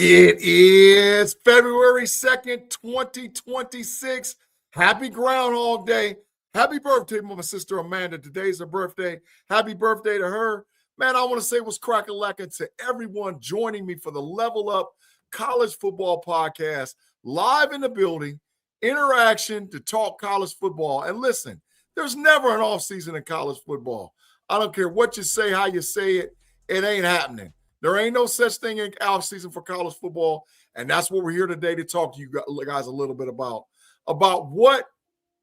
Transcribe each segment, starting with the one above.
It is February 2nd, 2026. Happy Groundhog Day. Happy birthday to my sister Amanda. Today's her birthday. Happy birthday to her. Man, I want to say what's crack-a-lackin' to everyone joining me for the Level Up College Football Podcast. Live in the building, interaction to talk college football. And listen, there's never an offseason in college football. I don't care what you say, how you say it, it ain't happening. There ain't no such thing in offseason for college football, and that's what we're here today to talk to you guys a little bit about what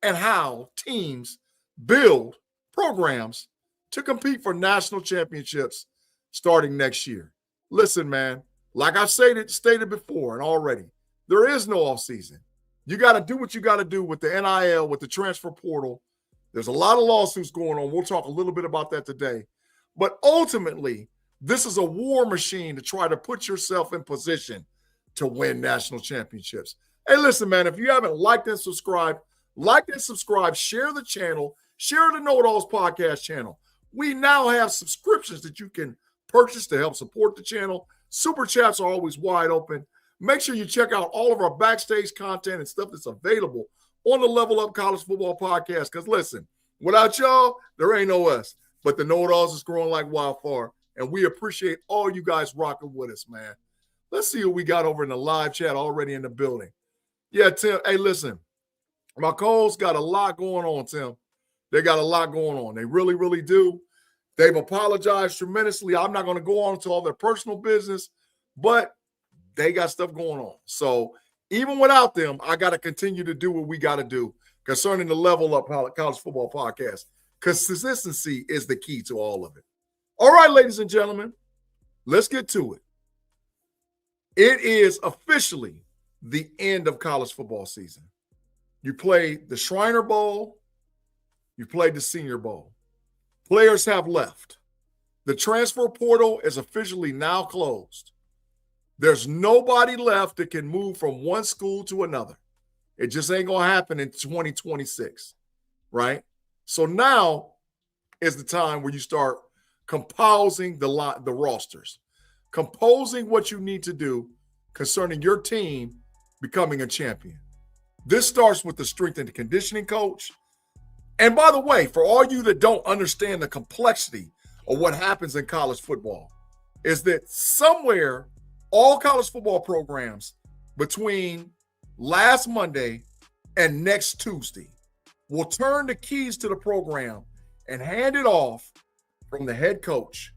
and how teams build programs to compete for national championships starting next year. Listen, man, like I've stated before and already, there is no offseason. You got to do what you got to do with the NIL, with the transfer portal. There's a lot of lawsuits going on. We'll talk a little bit about that today. But ultimately, this is a war machine to try to put yourself in position to win national championships. Hey, listen, man, if you haven't liked and subscribed, share the channel, share the KnoItallz podcast channel. We now have subscriptions that you can purchase to help support the channel. Super chats are always wide open. Make sure you check out all of our backstage content and stuff that's available on the Level Up College Football Podcast. Because listen, without y'all, there ain't no us. But the KnoItallz is growing like wildfire. And we appreciate all you guys rocking with us, man. Let's see what we got over in the live chat already in the building. Yeah, Tim. Hey, listen. My co-hosts got a lot going on, Tim. They got a lot going on. They really, really do. They've apologized tremendously. I'm not going to go on to all their personal business, but they got stuff going on. So even without them, I got to continue to do what we got to do concerning the Level Up College Football Podcast. Consistency is the key to all of it. All right, ladies and gentlemen, let's get to it. It is officially the end of college football season. You played the Shriner Bowl. You played the Senior Bowl. Players have left. The transfer portal is officially now closed. There's nobody left that can move from one school to another. It just ain't going to happen in 2026, right? So now is the time where you start composing the rosters, composing what you need to do concerning your team becoming a champion. This starts with the strength and conditioning coach. And by the way, for all you that don't understand the complexity of what happens in college football, is that somewhere all college football programs between last Monday and next Tuesday will turn the keys to the program and hand it off from the head coach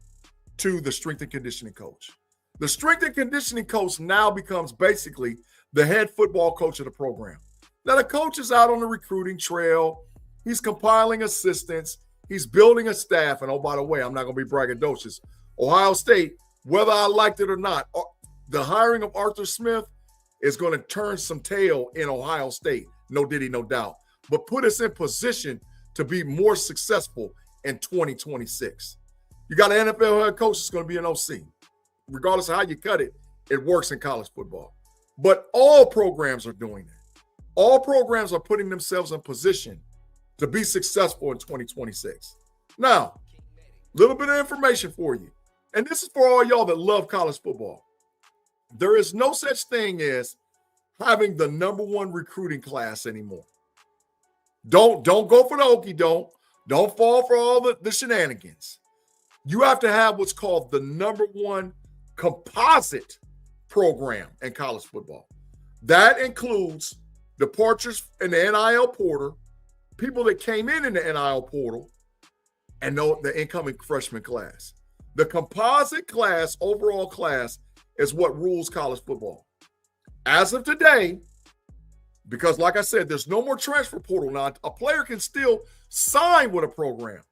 to the strength and conditioning coach. The strength and conditioning coach now becomes basically the head football coach of the program. Now, the coach is out on the recruiting trail. He's compiling assistants. He's building a staff. And, oh, by the way, I'm not going to be braggadocious. Ohio State, whether I liked it or not, the hiring of Arthur Smith is going to turn some tail in Ohio State. No diddy, no doubt. But put us in position to be more successful in 2026. You got an NFL head coach that's going to be an OC. Regardless of how you cut it, it works in college football. But all programs are doing that. All programs are putting themselves in position to be successful in 2026. Now, a little bit of information for you. And this is for all y'all that love college football. There is no such thing as having the number one recruiting class anymore. Don't go for the okie doke. Don't fall for all the shenanigans. You have to have what's called the number one composite program in college football. That includes departures in the NIL portal, people that came in the NIL portal, and the incoming freshman class. The composite class, overall class, is what rules college football. As of today, because like I said, there's no more transfer portal now. A player can still sign with a program,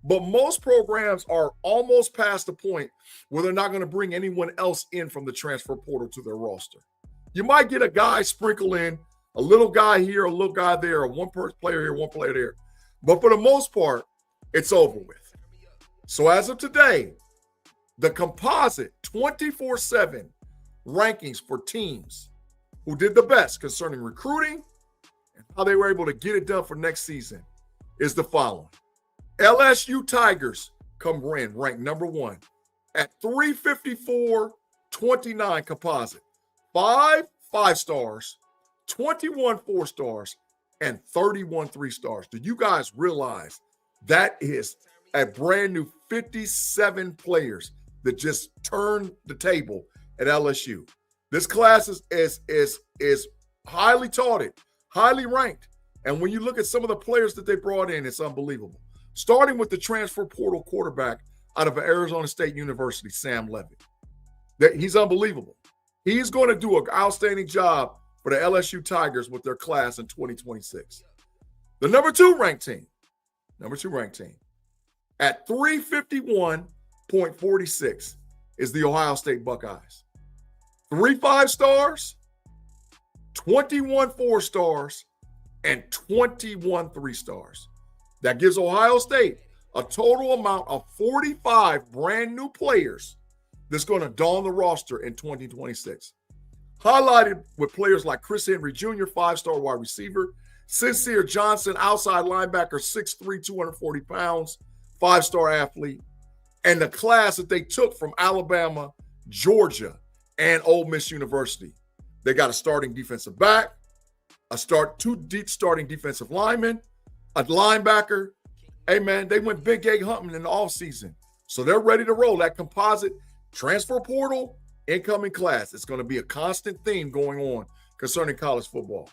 but most programs are almost past the point where they're not going to bring anyone else in from the transfer portal to their roster. You might get a guy sprinkle in, a little guy here, a little guy there, one player here, one player there. But for the most part, it's over with. So as of today, the composite 24/7 rankings for teams who did the best concerning recruiting and how they were able to get it done for next season is the following. LSU Tigers come in ranked number one at 354.29 composite. 5 5-stars, 21 4-stars, and 31 3-stars. Do you guys realize that is a brand new 57 players that just turned the table at LSU? This class is highly touted, highly ranked. And when you look at some of the players that they brought in, it's unbelievable. Starting with the transfer portal quarterback out of Arizona State University, Sam Levitt. He's unbelievable. He's going to do an outstanding job for the LSU Tigers with their class in 2026. The number two ranked team, at 351.46 is the Ohio State Buckeyes. 3 5-stars, 21 4-stars, and 21 3-stars. That gives Ohio State a total amount of 45 brand new players that's going to don the roster in 2026. Highlighted with players like Chris Henry Jr., 5-star wide receiver, Sincere Johnson, outside linebacker, 6'3", 240 pounds, 5-star athlete, and the class that they took from Alabama, Georgia, and Ole Miss University. They got a starting defensive back, two starting defensive linemen, a linebacker. Hey, man, they went big egg hunting in the offseason. So they're ready to roll. That composite transfer portal incoming class. It's going to be a constant theme going on concerning college football.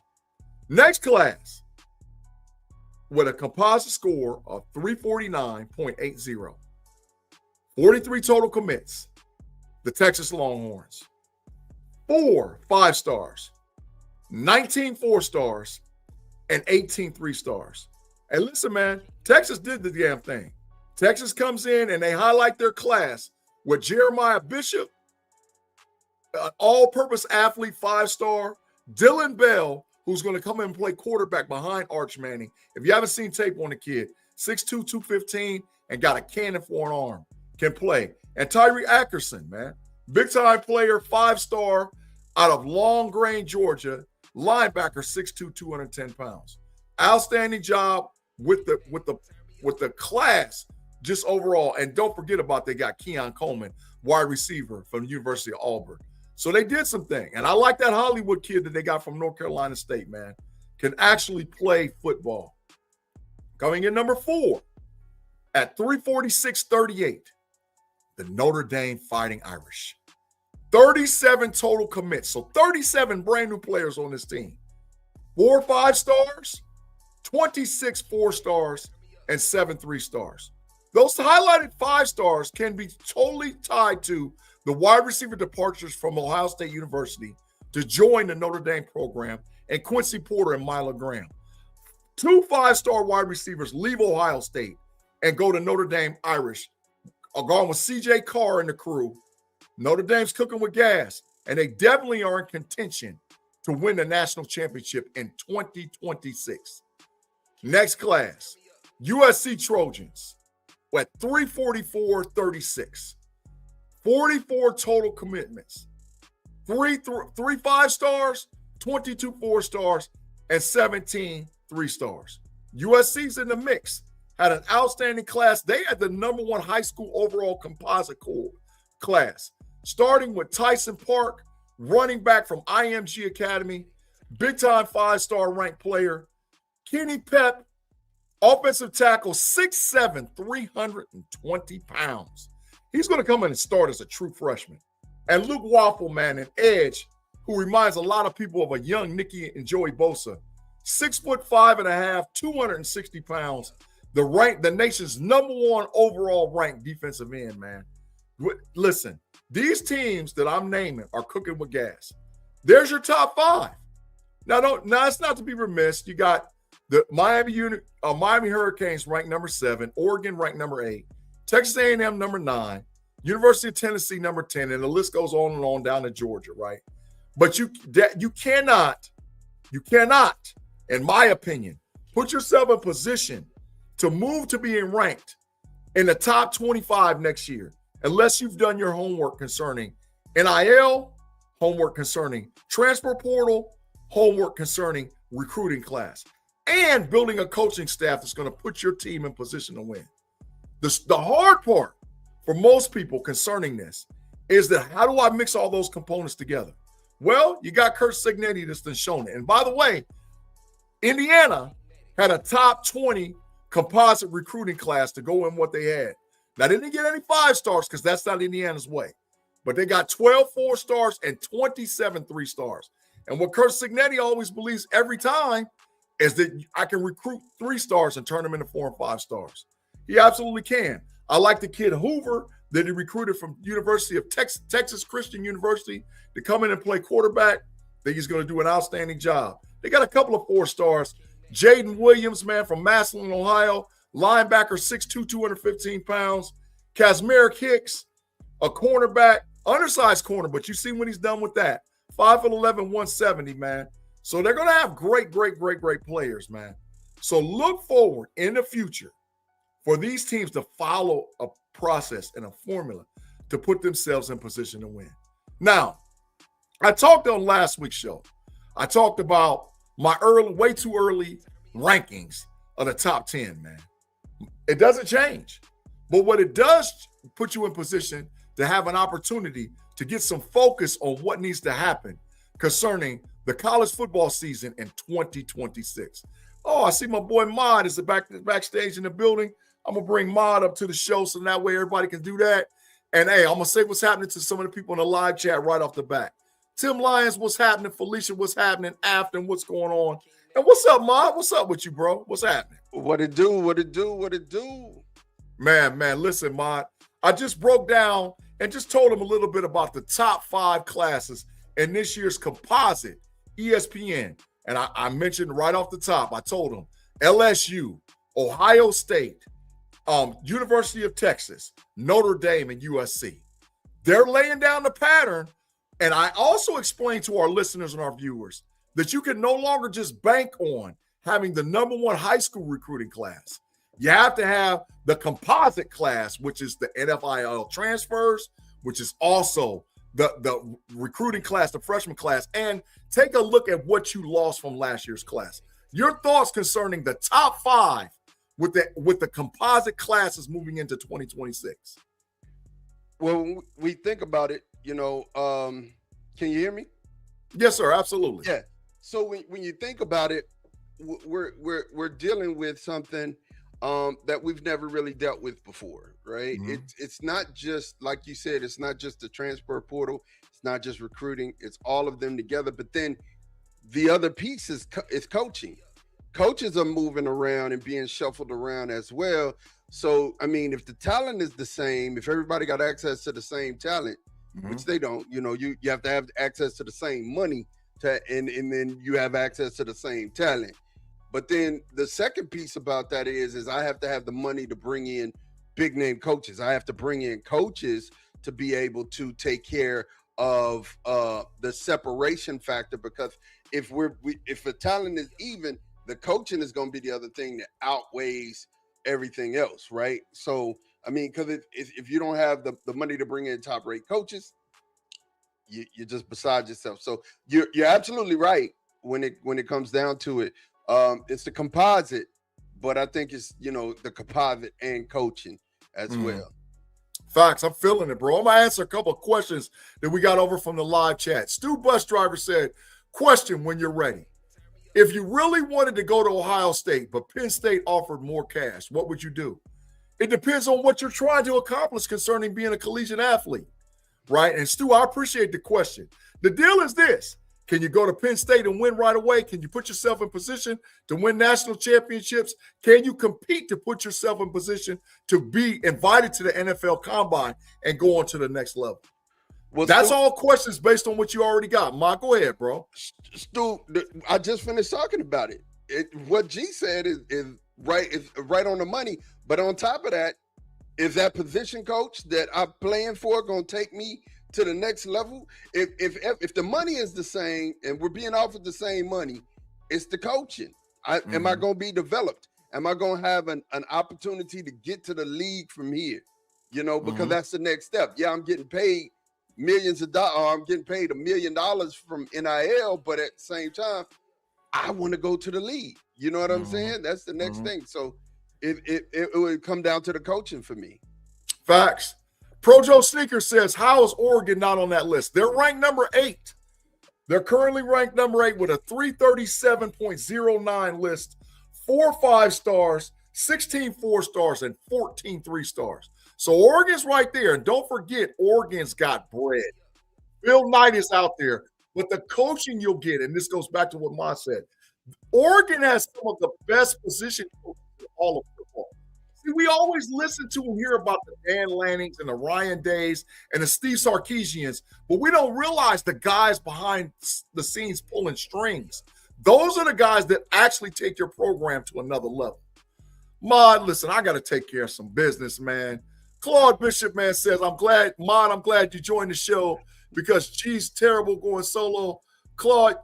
Next class, with a composite score of 349.80. 43 total commits, the Texas Longhorns. 4 5-stars, 19 4-stars, and 18 3-stars. Hey, listen, man, Texas did the damn thing. Texas comes in and they highlight their class with Jeremiah Bishop, an all-purpose athlete, 5-star, Dylan Bell, who's going to come in and play quarterback behind Arch Manning. If you haven't seen tape on the kid, 6'2", 215, and got a cannon for an arm, can play. And Tyree Ackerson, man, big-time player, 5-star out of Long Grain, Georgia, linebacker, 6'2", 210 pounds. Outstanding job with the class just overall. And don't forget about they got Keon Coleman, wide receiver from the University of Auburn. So they did some things. And I like that Hollywood kid that they got from North Carolina State, man. Can actually play football. Coming in number 4 at 346.38, the Notre Dame Fighting Irish. 37 total commits. So 37 brand new players on this team. 4 5-stars, 26 4-stars, and 7 3-stars. Those highlighted 5-stars can be totally tied to the wide receiver departures from Ohio State University to join the Notre Dame program, and Quincy Porter and Mila Graham. 2 5-star wide receivers leave Ohio State and go to Notre Dame Irish, along with C.J. Carr and the crew. Notre Dame's cooking with gas, and they definitely are in contention to win the national championship in 2026. Next class, USC Trojans at 344.36. 44 total commitments. 3 5-stars, 22 4-stars, and 17 3-stars. USC's in the mix. Had an outstanding class. They had the number 1 high school overall composite class. Starting with Tyson Park, running back from IMG Academy, big-time 5-star ranked player. Kenny Pep, offensive tackle, 6'7", 320 pounds. He's going to come in and start as a true freshman. And Luke Waffle, man, an edge who reminds a lot of people of a young Nicky and Joey Bosa. 6'5.5", 260 pounds. The nation's number 1 overall ranked defensive end, man. Listen, these teams that I'm naming are cooking with gas. There's your top 5. Now it's not to be remiss. You got the Miami Hurricanes ranked number 7, Oregon ranked number 8, Texas A&M number 9, University of Tennessee number 10, and the list goes on and on down to Georgia, right? But you cannot, in my opinion, put yourself in position to move to being ranked in the top 25 next year unless you've done your homework concerning NIL, homework concerning transfer portal, homework concerning recruiting class, and building a coaching staff that's going to put your team in position to win. The hard part for most people concerning this is that how do I mix all those components together? Well, you got Kurt Signetti that's been shown it. And by the way, Indiana had a top 20 composite recruiting class to go in what they had. Now, they didn't get any 5-stars because that's not Indiana's way. But they got 12 4-stars and 27 3-stars. And what Kurt Signetti always believes every time is that I can recruit 3-stars and turn them into 4 and 5 stars. He absolutely can. I like the kid Hoover that he recruited from University of Texas Christian University to come in and play quarterback. I think he's going to do an outstanding job. They got a couple of 4-stars. Jaden Williams, man, from Massillon, Ohio, linebacker, 6'2", 215 pounds. Kasmeric Hicks, a cornerback, undersized corner, but you see what he's done with that. 5'11", 170, man. So they're going to have great players, man. So look forward in the future for these teams to follow a process and a formula to put themselves in position to win. Now, I talked on last week's show. I talked about my way too early rankings of the top 10, man. It doesn't change. But what it does put you in position to have an opportunity to get some focus on what needs to happen concerning the college football season in 2026. Oh, I see my boy Mod is backstage in the building. I'm going to bring Mod up to the show so that way everybody can do that. And, hey, I'm going to say what's happening to some of the people in the live chat right off the bat. Tim Lyons, what's happening? Felicia, what's happening? Afton, what's going on? And what's up, Mod? What's up with you, bro? What's happening? What it do? Man, listen, Mod. I just broke down and just told him a little bit about the top 5 classes in this year's composite ESPN. And I mentioned right off the top, I told him LSU, Ohio State, University of Texas, Notre Dame, and USC. They're laying down the pattern. And I also explained to our listeners and our viewers that you can no longer just bank on having the #1 high school recruiting class. You have to have the composite class, which is the NFIL transfers, which is also the recruiting class, the freshman class, and take a look at what you lost from last year's class. Your thoughts concerning the top 5 with the composite classes moving into 2026? Well, when we think about it, can you hear me? Yes, sir. Absolutely. Yeah. So when you think about it, we're dealing with something that we've never really dealt with before, right? Mm-hmm. It's not just, like you said, it's not just the transfer portal. It's not just recruiting. It's all of them together. But then the other piece is coaching. Coaches are moving around and being shuffled around as well. So, I mean, if the talent is the same, if everybody got access to the same talent, mm-hmm. which they don't, you have to have access to the same money and then you have access to the same talent. But then the second piece about that is I have to have the money to bring in big name coaches. I have to bring in coaches to be able to take care of the separation factor, because if the talent is even, the coaching is going to be the other thing that outweighs everything else, right? So, I mean, because if you don't have the money to bring in top rate coaches, you're just beside yourself. So you're absolutely right when it comes down to it. It's the composite, but I think it's the composite and coaching as well. Facts. I'm feeling it, bro. I'm gonna answer a couple of questions that we got over from the live chat. Stu Bus Driver said, question when you're ready. If you really wanted to go to Ohio State, but Penn State offered more cash, what would you do? It depends on what you're trying to accomplish concerning being a collegiate athlete, right? And Stu, I appreciate the question. The deal is this. Can you go to Penn State and win right away? Can you put yourself in position to win national championships? Can you compete to put yourself in position to be invited to the NFL Combine and go on to the next level? Well, that's all questions based on what you already got. Ma, go ahead, bro. Stu, I just finished talking about it. What G said is right on the money. But on top of that, is that position coach that I'm playing for going to take me to the next level? If the money is the same and we're being offered the same money, it's the coaching. Am I going to be developed? Am I going to have an opportunity to get to the league from here? Because that's the next step. Yeah, I'm getting paid millions of dollars, or I'm getting paid $1 million from NIL, but at the same time, I want to go to the league. You know what I'm saying? That's the next thing. So it would come down to the coaching for me. Facts. Projo Sneaker says, how is Oregon not on that list? They're ranked number 8 They're currently ranked number 8 with a 337.09 list, 4 5-stars, 16 4-stars, and 14 3-stars. So Oregon's right there. And don't forget, Oregon's got bread. Phil Knight is out there. But the coaching you'll get, and this goes back to what Ma said, Oregon has some of the best position coaches in all of football. See, we always listen to and hear about the Dan Lannings and the Ryan Days and the Steve Sarkisians, but we don't realize the guys behind the scenes pulling strings. Those are the guys that actually take your program to another level. Mod, listen, I got to take care of some business, man. Claude Bishop, man, says, I'm glad you joined the show because G's terrible going solo. Claude,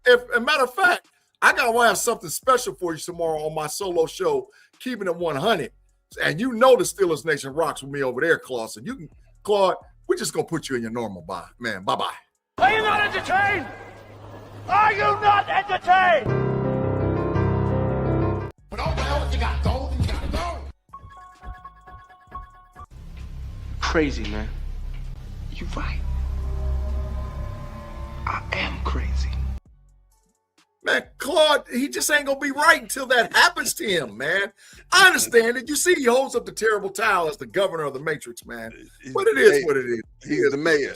if a matter of fact, I got to have something special for you tomorrow on my solo show, Keeping It 100. And you know the Steelers Nation rocks with me over there, Claude. So you can, Claude, we're just going to put you in your normal bye, man. Bye-bye. Are you not entertained? Are you not entertained? But oh well, you got gold and you gotta go. Crazy, man. You right. I am crazy. Man, Claude, he just ain't going to be right until that happens to him, man. I understand it. You see, he holds up the terrible towel as the governor of the Matrix, man. But it is what it is. He's the mayor.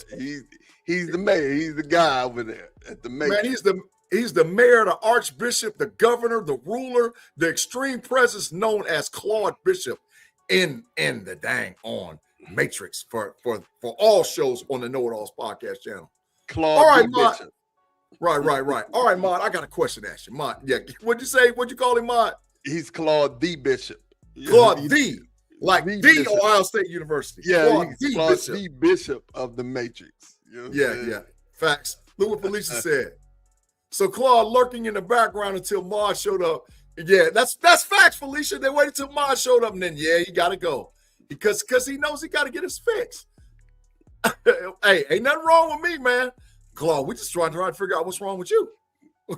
He's the mayor. He's the guy over there at the Matrix. Man, he's the mayor, the archbishop, the governor, the ruler, the extreme presence known as Claude Bishop in the dang on Matrix for all shows on the KnoItallz podcast channel. Claude all right, Bishop. Right. All right, Mod, I got a question to ask you. Mod, yeah, what'd you say? What'd you call him, Mod? He's Claude the Bishop. Claude the, like the Bishop. Ohio State University. Yeah, Claude Claude Bishop. the Bishop of the Matrix. You know what I'm saying? Yeah. Facts. Look what Felicia said. So Claude lurking in the background until Mod showed up. Yeah, that's facts, Felicia. They waited till Mod showed up, and then he got to go because he knows he got to get his fix. Hey, ain't nothing wrong with me, man. Claude, we just trying to figure out what's wrong with you.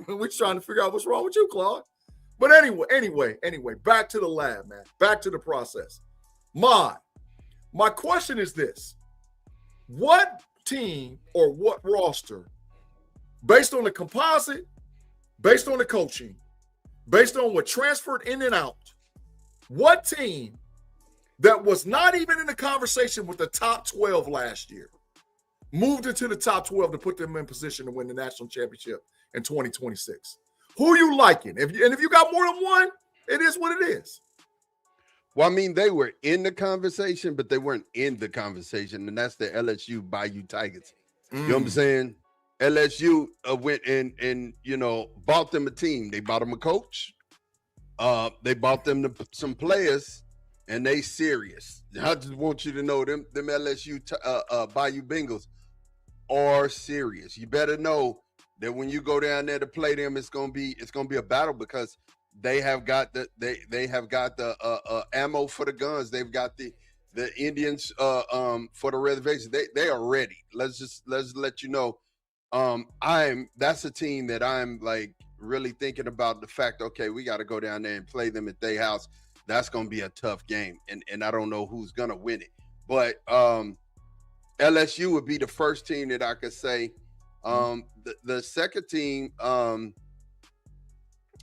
We're trying to figure out what's wrong with you, Claude. But anyway, back to the lab, man. Back to the process. Mod, my question is this. What team or what roster, based on the composite, based on the coaching, based on what transferred in and out, what team that was not even in the conversation with the top 12 last year moved into the top 12 to put them in position to win the national championship in 2026? Who you liking? If you got more than one, it is what it is. Well, I mean, they were in the conversation, but they weren't in the conversation, and that's the LSU Bayou Tigers. You know what I'm saying? LSU went and bought them a team. They bought them a coach. They bought them some players, and they serious. I just want you to know them LSU Bayou Bengals are serious. You better know that when you go down there to play them, it's gonna be a battle because they have got the ammo for the guns. They've got the Indians for the reservation. They are ready. Let's let you know. That's a team that I'm like really thinking about the fact, okay, we got to go down there and play them at their house. That's going to be a tough game. And I don't know who's going to win it. But LSU would be the first team that I could say. The second team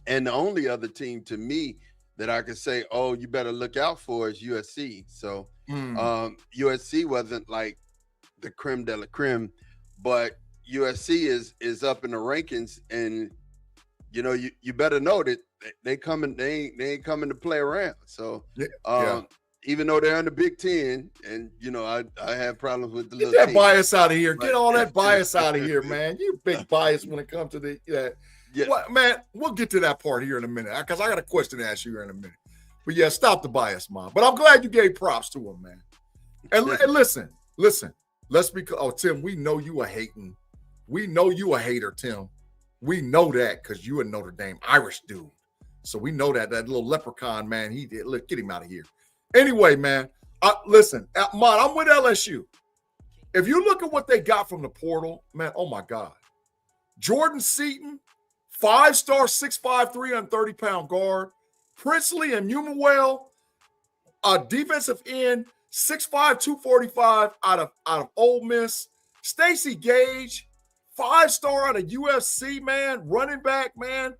and the only other team to me that I could say, oh, you better look out for is USC. So USC wasn't like the creme de la creme, but USC is up in the rankings, and you better know that they ain't coming to play around. So even though they're in the Big Ten, and I have problems with the Get little that team. bias out of here. Get all that bias out of here, man. You big bias when it comes to the Well, man, we'll get to that part here in a minute because I got a question to ask you here in a minute. But yeah, stop the bias, Mom. But I'm glad you gave props to him, man. And listen. Let's be. Oh, Tim, we know you are hating. We know you a hater, Tim. We know that because you a Notre Dame Irish dude. So we know that little leprechaun, man, he did. Look, get him out of here. Anyway, man, listen, Mod, I'm with LSU. If you look at what they got from the portal, man, oh my God. Jordan Seaton, 5-star, 6'5", 330-pound guard. Princely and Umuwell, a defensive end, 6'5", 245 out of Ole Miss. Stacey Gage, 5-star out of USC, man, running back, man.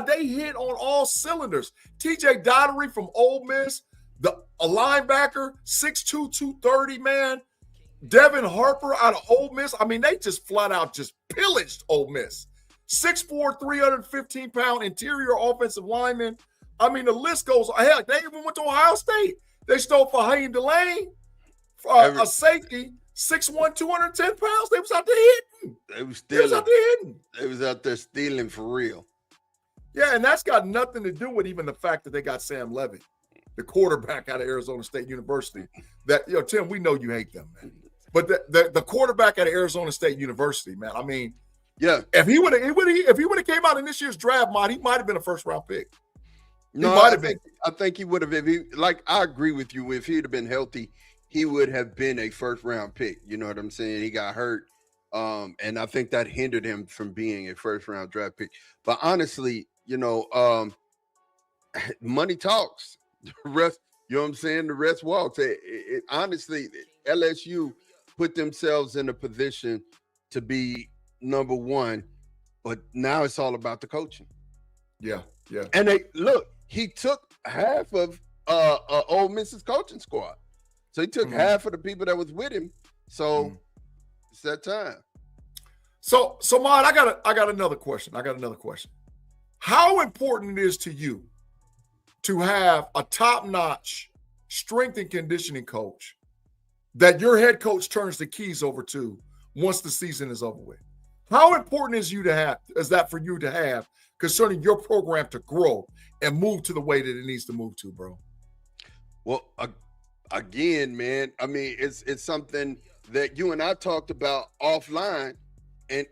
They hit on all cylinders. TJ Dottery from Ole Miss, a linebacker, 6'2", 230, man. Devin Harper out of Ole Miss. I mean, they just flat out just pillaged Ole Miss. 6'4", 315-pound interior offensive lineman. I mean, the list goes. Heck, they even went to Ohio State. They stole Fahim Delane, a safety, 6'1", 210 pounds. They was out there hitting. They was stealing. They was out there stealing for real. Yeah, and that's got nothing to do with even the fact that they got Sam Levitt, the quarterback out of Arizona State University. That, Tim, we know you hate them, man. But the quarterback out of Arizona State University, man. I mean, yeah. If he would have came out in this year's draft, he might have been a first-round pick. No, I think he would have. I agree with you. If he'd have been healthy, he would have been a first-round pick. You know what I'm saying? He got hurt, and I think that hindered him from being a first-round draft pick. But honestly, money talks. The rest, you know what I'm saying? The rest walks. Honestly, LSU put themselves in a position to be number one, but now it's all about the coaching. Yeah. And he took half of Ole Miss's coaching squad. So he took half of the people that was with him. So it's that time. So Mod, I got another question. How important it is to you to have a top-notch strength and conditioning coach that your head coach turns the keys over to once the season is over with? How important is that for you to have concerning your program to grow and move to the way that it needs to move to, bro? Well, again, man, I mean, it's something that you and I talked about offline, and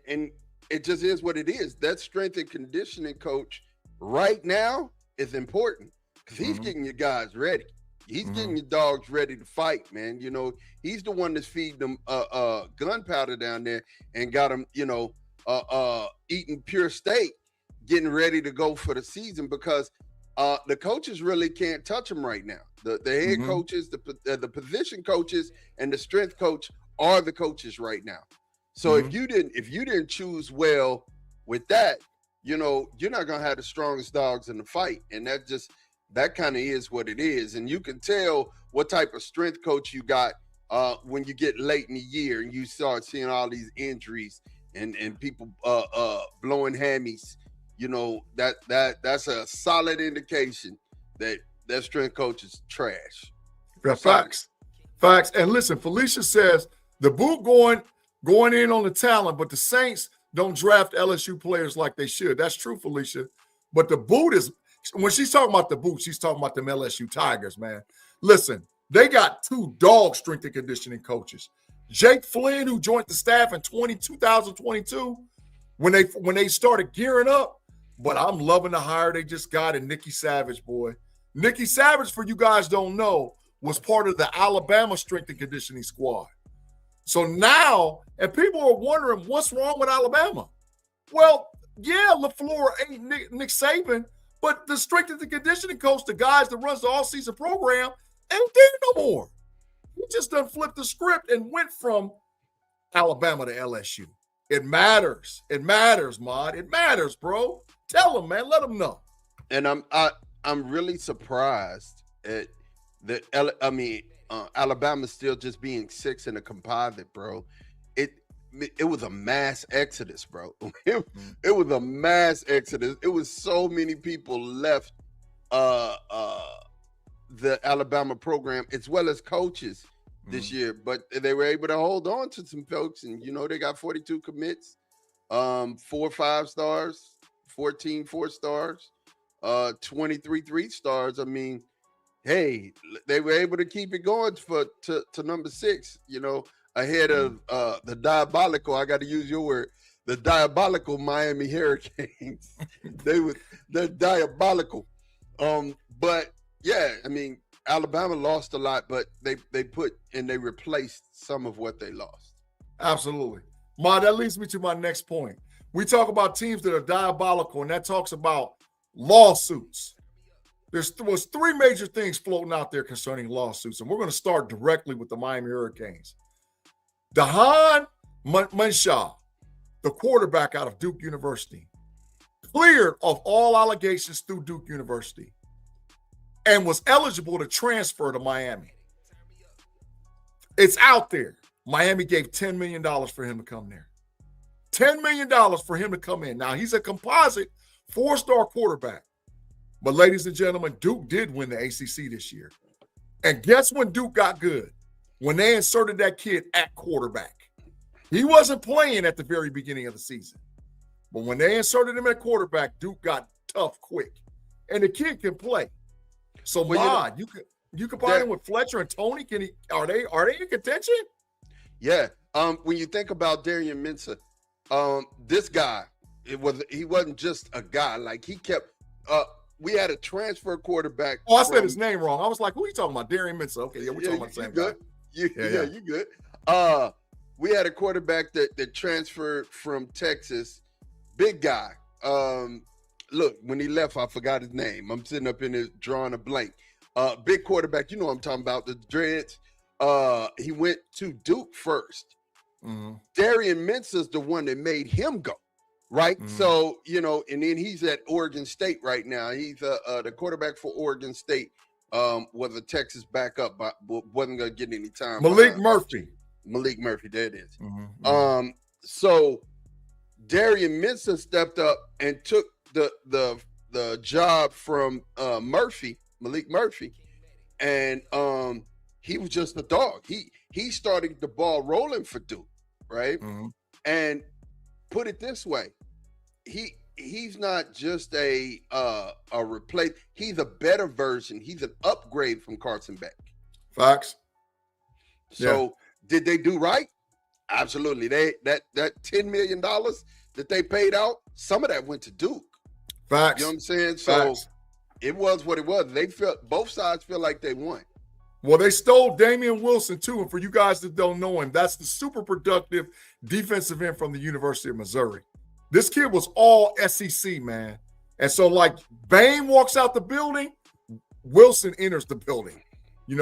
it just is what it is. That strength and conditioning coach right now is important because he's getting your guys ready. He's getting your dogs ready to fight, man. He's the one that's feeding them gunpowder down there and got them, eating pure steak, getting ready to go for the season because the coaches really can't touch them right now. The head coaches, the position coaches, and the strength coach are the coaches right now. So if you didn't choose well with that, you're not gonna have the strongest dogs in the fight, and that kind of is what it is. And you can tell what type of strength coach you got when you get late in the year and you start seeing all these injuries and people blowing hammies. That's a solid indication that strength coach is trash. Facts. And listen, Felicia says the boot going in on the talent, but the Saints don't draft LSU players like they should. That's true, Felicia. But the boot is, when she's talking about the boot, she's talking about them LSU Tigers, man. Listen, they got 2 dog strength and conditioning coaches. Jake Flynn, who joined the staff in 2022, when they started gearing up. But I'm loving the hire they just got in Nikki Savage, boy. Nikki Savage, for you guys don't know, was part of the Alabama strength and conditioning squad. So now, and people are wondering what's wrong with Alabama. Well, yeah, LaFleur ain't Nick Saban, but the strength and conditioning coach, the guys that runs the all-season program, ain't there no more. He just done flipped the script and went from Alabama to LSU. It matters. It matters, Mod. It matters, bro. Tell them, man. Let them know. And I'm really surprised at that. Alabama's still just being 6 in a composite, bro. It was a mass exodus, bro. It was a mass exodus. It was so many people left the Alabama program as well as coaches this year, but they were able to hold on to some folks, and they got 42 commits, 4 5-stars, 14 4-stars, 23 3-stars. I mean, hey, they were able to keep it going to number 6, ahead of the diabolical, I got to use your word, the diabolical Miami Hurricanes. They're diabolical. But yeah, I mean, Alabama lost a lot, but they replaced some of what they lost. Absolutely. Ma, that leads me to my next point. We talk about teams that are diabolical, and that talks about lawsuits. Was 3 major things floating out there concerning lawsuits, and we're going to start directly with the Miami Hurricanes. Dahan Menshaw, the quarterback out of Duke University, cleared of all allegations through Duke University, and was eligible to transfer to Miami. It's out there. Miami gave $10 million for him to come there. $10 million for him to come in. Now, he's a composite 4-star quarterback. But ladies and gentlemen, Duke did win the ACC this year. And guess when Duke got good? When they inserted that kid at quarterback. He wasn't playing at the very beginning of the season. But when they inserted him at quarterback, Duke got tough quick. And the kid can play. So, Mod, you combine him with Fletcher and Tony. Are they in contention? Yeah. When you think about Darian Mensah, this guy, he wasn't just a guy. Like, he kept we had a transfer quarterback. Oh, I said his name wrong. I was like, who are you talking about? Darian Mensah. Okay, yeah, we're talking about the same guy. You good. We had a quarterback that transferred from Texas. Big guy. Look, when he left, I forgot his name. I'm sitting up in there drawing a blank. Big quarterback, you know what I'm talking about, the Dreads. He went to Duke first. Mm-hmm. Darian Mensah's the one that made him go, right? Mm-hmm. So, and then he's at Oregon State right now. He's the quarterback for Oregon State. Was a Texas backup, but wasn't going to get any time. Malik Murphy, there it is. Mm-hmm. So Darian Mensah stepped up and took the job from Malik Murphy, and he was just a dog. He started the ball rolling for Duke, right? Mm-hmm. And put it this way, he's not just a replace. He's a better version. He's an upgrade from Carson Beck. Facts. So did they do right? Absolutely. That $10 million that they paid out, some of that went to Duke. Facts. You know what I'm saying? Facts. So it was what it was. Both sides feel like they won. Well, they stole Damian Wilson, too. And for you guys that don't know him, that's the super productive defensive end from the University of Missouri. This kid was all SEC, man. And so, like, Bain walks out the building, Wilson enters the building.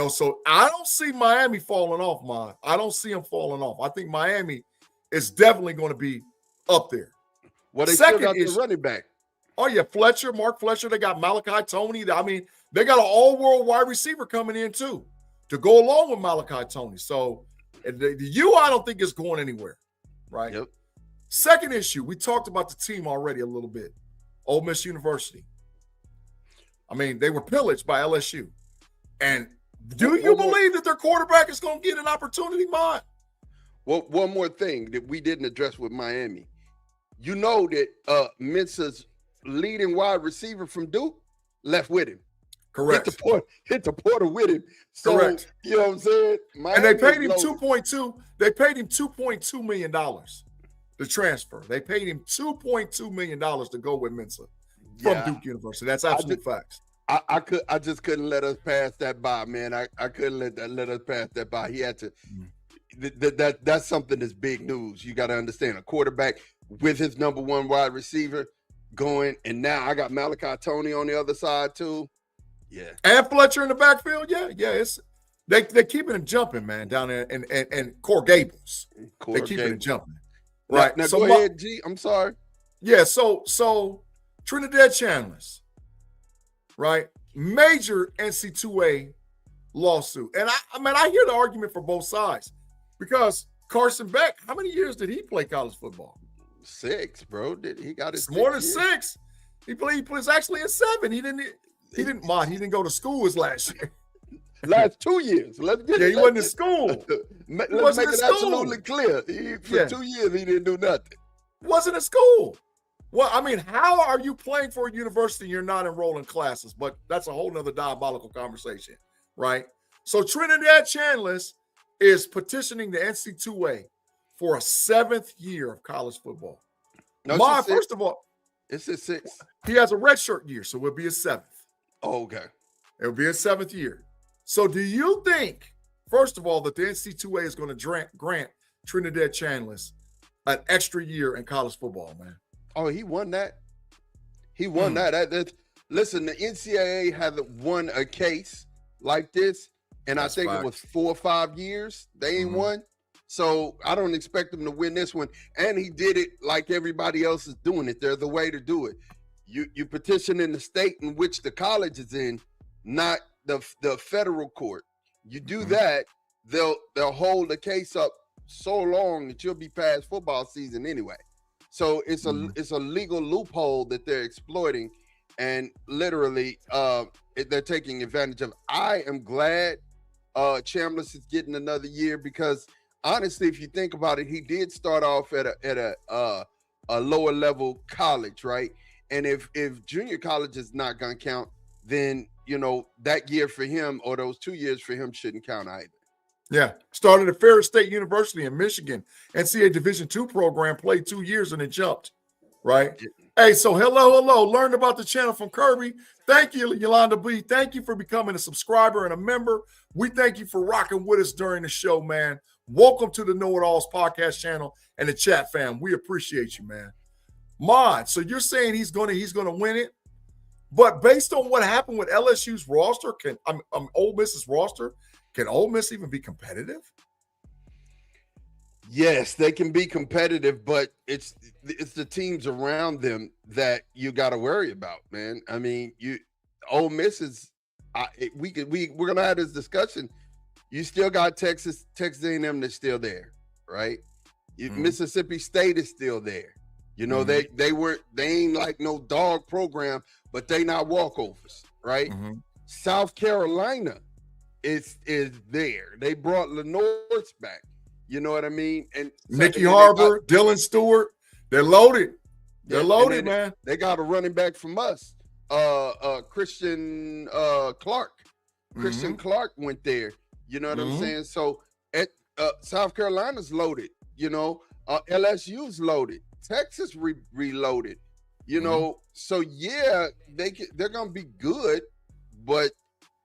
So I don't see Miami falling off, man. I don't see him falling off. I think Miami is definitely going to be up there. Well, they still got the running back. Oh, yeah, Mark Fletcher. They got Malachi Toney. I mean, they got an all-world wide receiver coming in, too, to go along with Malachi Toney. So the U, I don't think is going anywhere, right? Yep. Second issue, we talked about the team already a little bit. Ole Miss University. I mean, they were pillaged by LSU. And do you believe that their quarterback is going to get an opportunity, Mon? Well, one more thing that we didn't address with Miami. You know that Mensah's leading wide receiver from Duke left with him. Correct. Hit the portal with him. So, correct. You know what I'm saying? Miami, and they paid him $2.2. They paid him $2.2 million to transfer. They paid him $2.2 million to go with Mensah from Duke University. That's absolute facts. I just couldn't let us pass that by, man. I couldn't let us pass that by. He had to. That's something that's big news. You got to understand, a quarterback with his number one wide receiver going, and now I got Malachi Toney on the other side too. Yeah, and Fletcher in the backfield. Yeah. It's they're keeping it jumping, man, down there in Core Gables. They're keeping it jumping. Right. Now so go ahead, G. I'm sorry. Yeah. So Trinidad Chandlers, right? Major NC2A lawsuit, and I hear the argument for both sides because Carson Beck, how many years did he play college football? 6, bro. He got his more than 6. He plays actually in 7. He didn't go to school his last year. Last 2 years. He wasn't in school. Let's make it absolutely clear. For 2 years, he didn't do nothing. Wasn't in school. Well, I mean, how are you playing for a university and you're not enrolling classes? But that's a whole nother diabolical conversation, right? So Trinidad Chandlers is petitioning the NC2A for a 7th year of college football. No, first of all, it's his 6th. He has a redshirt year, so it'll be his 7th. Oh, okay. It'll be his 7th year. So do you think, first of all, that the NC2A is going to grant Trinidad Chandlers an extra year in college football, man? Oh, he won that. He won that. Listen, the NCAA hasn't won a case like this, and I think it was 4 or 5 years. They ain't won. So I don't expect him to win this one. And he did it like everybody else is doing it. There's a way to do it. You petition in the state in which the college is in, not the federal court. You do that, they'll hold the case up so long that you'll be past football season anyway. So it's a legal loophole that they're exploiting, and literally they're taking advantage of. I am glad Chambliss is getting another year, because honestly, if you think about it, he did start off at a lower level college, right? And if junior college is not going to count, then, you know, that year for him, or those 2 years for him, shouldn't count either. Yeah. Started at Ferris State University in Michigan, NCAA Division II program, played 2 years and then jumped, right? Hey, so hello. Learned about the channel from Kirby. Thank you, Yolanda B. Thank you for becoming a subscriber and a member. We thank you for rocking with us during the show, man. Welcome to the KnoItallz podcast channel and the chat fam. We appreciate you, man. Mod, so you're saying he's gonna win it, but based on what happened with LSU's roster, Ole Miss's roster, can Ole Miss even be competitive? Yes, they can be competitive, but it's the teams around them that you got to worry about, man. I mean, Ole Miss is. We're gonna have this discussion. You still got Texas A&M that's still there, right? Mississippi State is still there. You know, they ain't like no dog program, but they not walkovers, right? South Carolina is there. They brought Lenore's back. You know what I mean? And Mickey Harbor, Dylan Stewart, they're loaded. They're loaded, man. They got a running back from us, Christian Clark. Christian Clark went there. You know what I'm saying? So at South Carolina's loaded. You know, LSU's loaded. Texas reloaded. You know, so yeah, they're gonna be good, but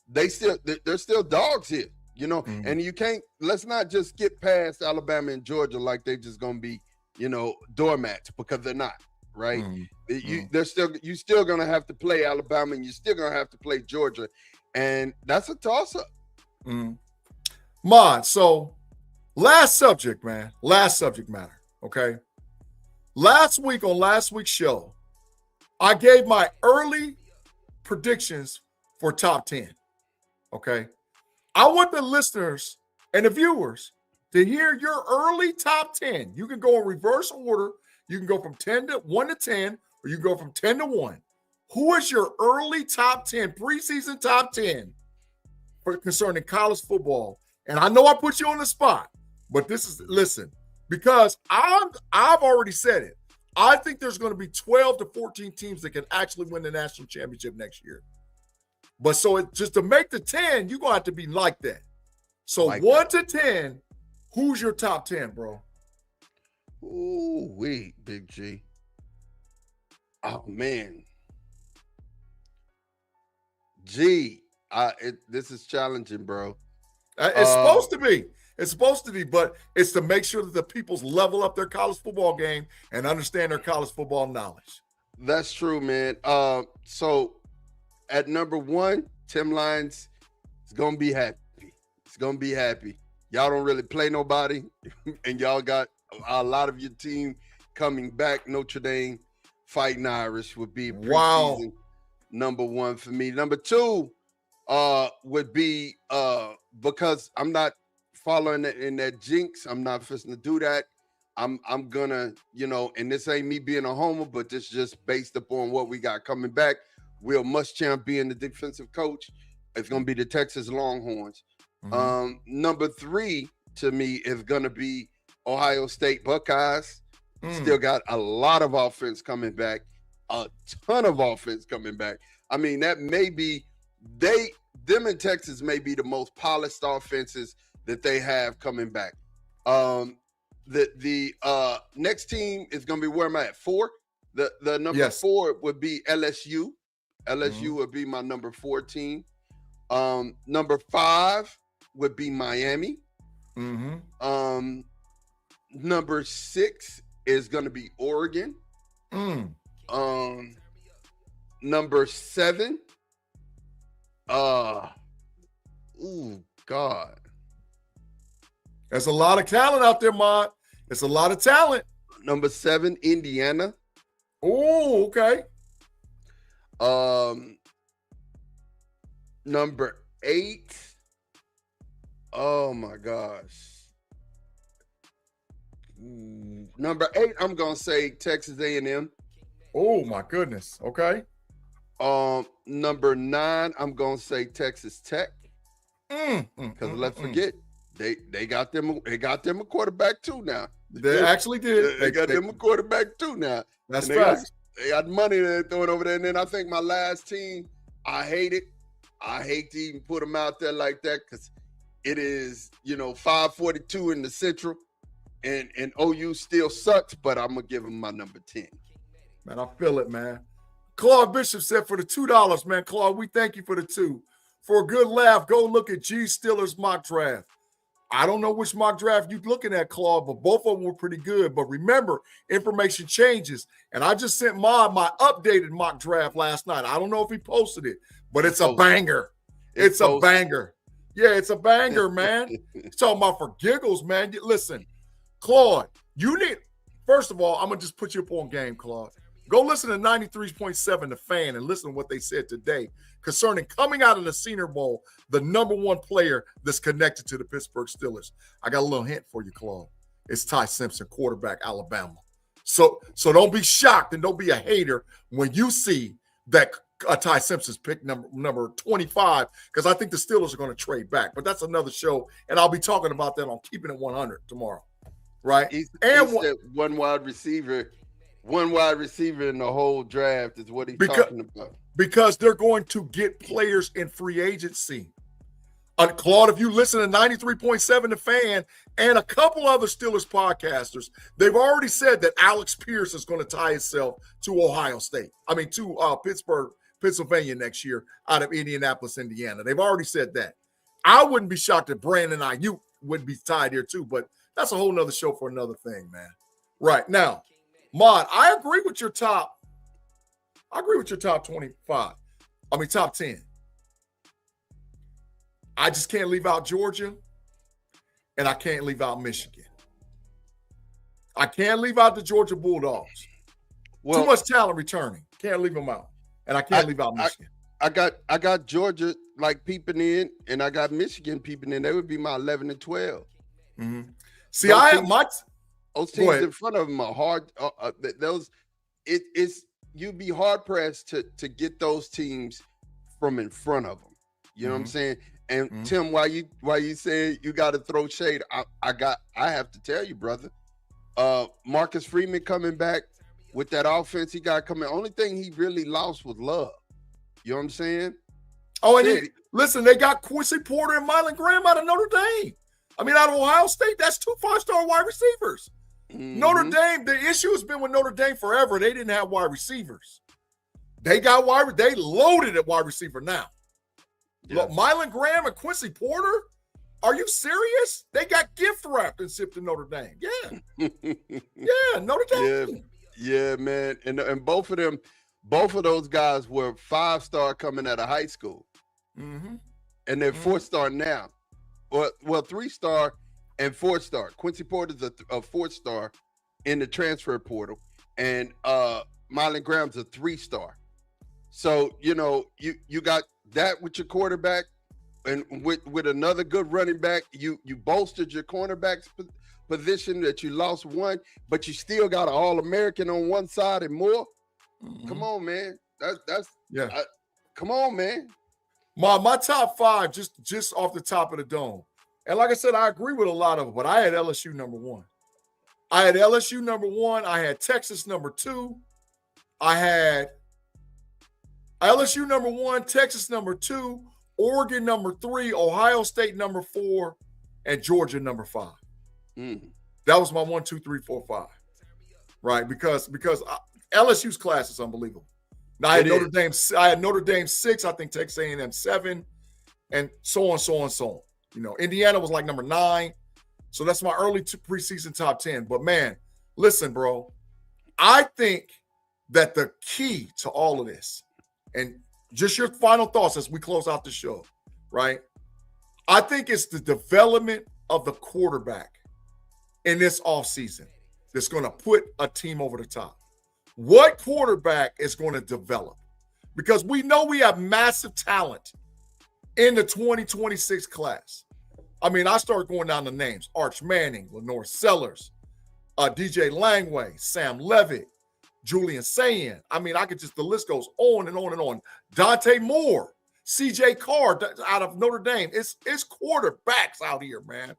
they're still dogs here. You know, and let's not just get past Alabama and Georgia like they're just gonna be, you know, doormats, because they're not, right? You still gonna have to play Alabama, and you're still gonna have to play Georgia, and that's a toss-up. Mod, so last subject matter, okay? Last week on last week's show, I gave my early predictions for top 10, okay? I want the listeners and the viewers to hear your early top 10. You can go in reverse order. You can go from 1 to 10, or you can go from 10 to 1. Who is your early top 10, preseason top 10 concerning college football? And I know I put you on the spot, but listen, because I've already said it. I think there's going to be 12 to 14 teams that can actually win the national championship next year. But so just to make the 10, you're going to have to be like that. So like 1 to 10, who's your top 10, bro? Ooh, Big G. Oh, man. This is challenging, bro. It's supposed to be. It's supposed to be, but it's to make sure that the peoples level up their college football game and understand their college football knowledge. That's true, man. So at number 1, Tim Lyons is going to be happy. He's going to be happy. Y'all don't really play nobody, and y'all got a lot of your team coming back. Notre Dame Fighting Irish would be preseason number 1 for me. Number 2 would be because I'm not following in that jinx. I'm not fixing to do that. I'm gonna, you know, and this ain't me being a homer, but this just based upon what we got coming back. Will Muschamp being the defensive coach, it's gonna be the Texas Longhorns. Number 3 to me is gonna be Ohio State Buckeyes. Still got a lot of offense coming back, a ton of offense coming back. I mean, that may be them in Texas may be the most polished offenses that they have coming back. The next team is going to be, where am I at? 4. The number 4 would be LSU. LSU would be my number 4 team. Number 5 would be Miami. Number 6 is going to be Oregon. Number 7. Oh God. There's a lot of talent out there, Mod. It's a lot of talent. Number 7, Indiana. Oh, okay. Number 8. Oh my gosh. Number 8, I'm gonna say Texas A&M. Oh my goodness. Okay. Number 9, I'm gonna say Texas Tech. Because let's forget, they got them a quarterback too now. They actually did. They got them a quarterback too now. That's facts. They got money they're throwing over there. And then I think my last team, I hate it. I hate to even put them out there like that because it is, 542 in the Central, and OU still sucks, but I'm going to give them my number 10. Man, I feel it, man. Claude Bishop said for the $2, man. Claude, we thank you for the 2. For a good laugh, go look at G Stiller's mock draft. I don't know which mock draft you're looking at, Claude, but both of them were pretty good. But remember, information changes. And I just sent my updated mock draft last night. I don't know if he posted it, but it's a banger. It's a banger. Yeah, it's a banger, man. He's talking about for giggles, man. Listen, Claude, first of all, I'm going to just put you up on game, Claude. Go listen to 93.7 The Fan and listen to what they said today concerning coming out of the Senior Bowl, the number 1 player that's connected to the Pittsburgh Steelers. I got a little hint for you, Claude. It's Ty Simpson, quarterback, Alabama. So don't be shocked and don't be a hater when you see that Ty Simpson's pick number 25, because I think the Steelers are going to trade back. But that's another show, and I'll be talking about that on Keeping It 100 tomorrow, right? He's one wide receiver. One wide receiver in the whole draft is what he's talking about. Because they're going to get players in free agency. Claude, if you listen to 93.7 The Fan and a couple other Steelers podcasters, they've already said that Alex Pierce is going to tie himself to Pittsburgh, Pennsylvania next year out of Indianapolis, Indiana. They've already said that. I wouldn't be shocked if Brandon Ayuk would be tied here too, but that's a whole nother show for another thing, man. Right now, Mod, I agree with your top 25. Top 10. I just can't leave out Georgia, and I can't leave out Michigan. I can't leave out the Georgia Bulldogs. Too much talent returning. Can't leave them out. And I can't leave out Michigan. I got Georgia peeping in, and I got Michigan peeping in. They would be my 11 and 12. Mm-hmm. See, those teams in front of them are hard. You'd be hard pressed to get those teams from in front of them. You know what I'm saying? And Tim, why you saying you got to throw shade? I have to tell you, brother. Marcus Freeman coming back with that offense he got coming. Only thing he really lost was love. You know what I'm saying? Oh, and listen, they got Quincy Porter and Mylan Graham out of Notre Dame. Out of Ohio State. That's 2 5-star wide receivers. Notre Dame, the issue has been with Notre Dame forever. They didn't have wide receivers. They loaded at wide receiver now. Look, Mylan Graham and Quincy Porter, are you serious? They got gift wrapped and shipped to Notre Dame. Yeah. Yeah, Notre Dame. Yeah, man. And both of those guys were 5-star coming out of high school. And they're 4-star now. Well, 3-star and 4-star. Quincy Porter's a 4-star in the transfer portal, and Mylan Graham's a 3-star. So you got that with your quarterback, and with another good running back, you bolstered your cornerback's position that you lost one, but you still got an All-American on one side and more. Come on, man. Come on, man. My top 5, just off the top of the dome. And like I said, I agree with a lot of it, but I had LSU number 1. I had Texas number 2. I had LSU number 1, Texas number 2, Oregon number 3, Ohio State number 4, and Georgia number 5. That was my 1, 2, 3, 4, 5. Right? Because LSU's class is unbelievable. Now, I had Notre Dame 6, I think Texas A&M 7, and so on. Indiana was like number 9. So that's my early preseason top 10. But man, listen, bro, I think that the key to all of this, and just your final thoughts as we close out the show, right? I think it's the development of the quarterback in this offseason that's going to put a team over the top? What quarterback is going to develop? Because we know we have massive talent in the 2026 class. I mean, I start going down the names. Arch Manning, Lenore Sellers, DJ Langway, Sam Levitt, Julian Sayin. I mean, the list goes on and on and on. Dante Moore, CJ Carr out of Notre Dame. It's quarterbacks out here, man.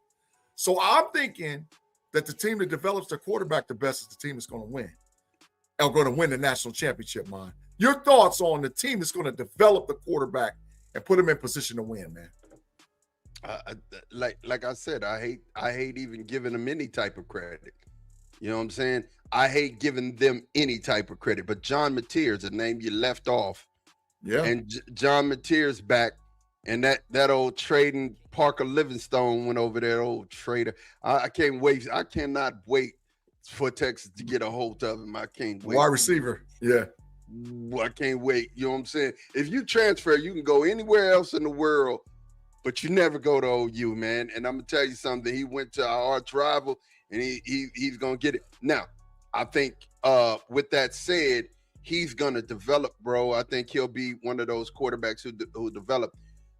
So I'm thinking that the team that develops their quarterback the best is the team that's going to win. And going to win the national championship, man. Your thoughts on the team that's going to develop the quarterback and put him in position to win, man? Like I said, I hate even giving them any type of credit. You know what I'm saying? I hate giving them any type of credit. But John Mateer's a name you left off. Yeah. And John Mateer's back. And that old trading Parker Livingstone went over there, old trader. I can't wait. I cannot wait for Texas to get a hold of him. I can't wait. Wide receiver. Yeah. I can't wait. You know what I'm saying? If you transfer, you can go anywhere else in the world, but you never go to OU, man. And I'm gonna tell you something. He went to our arch rival, and he's gonna get it. Now, I think with that said, he's gonna develop, bro. I think he'll be one of those quarterbacks who develop.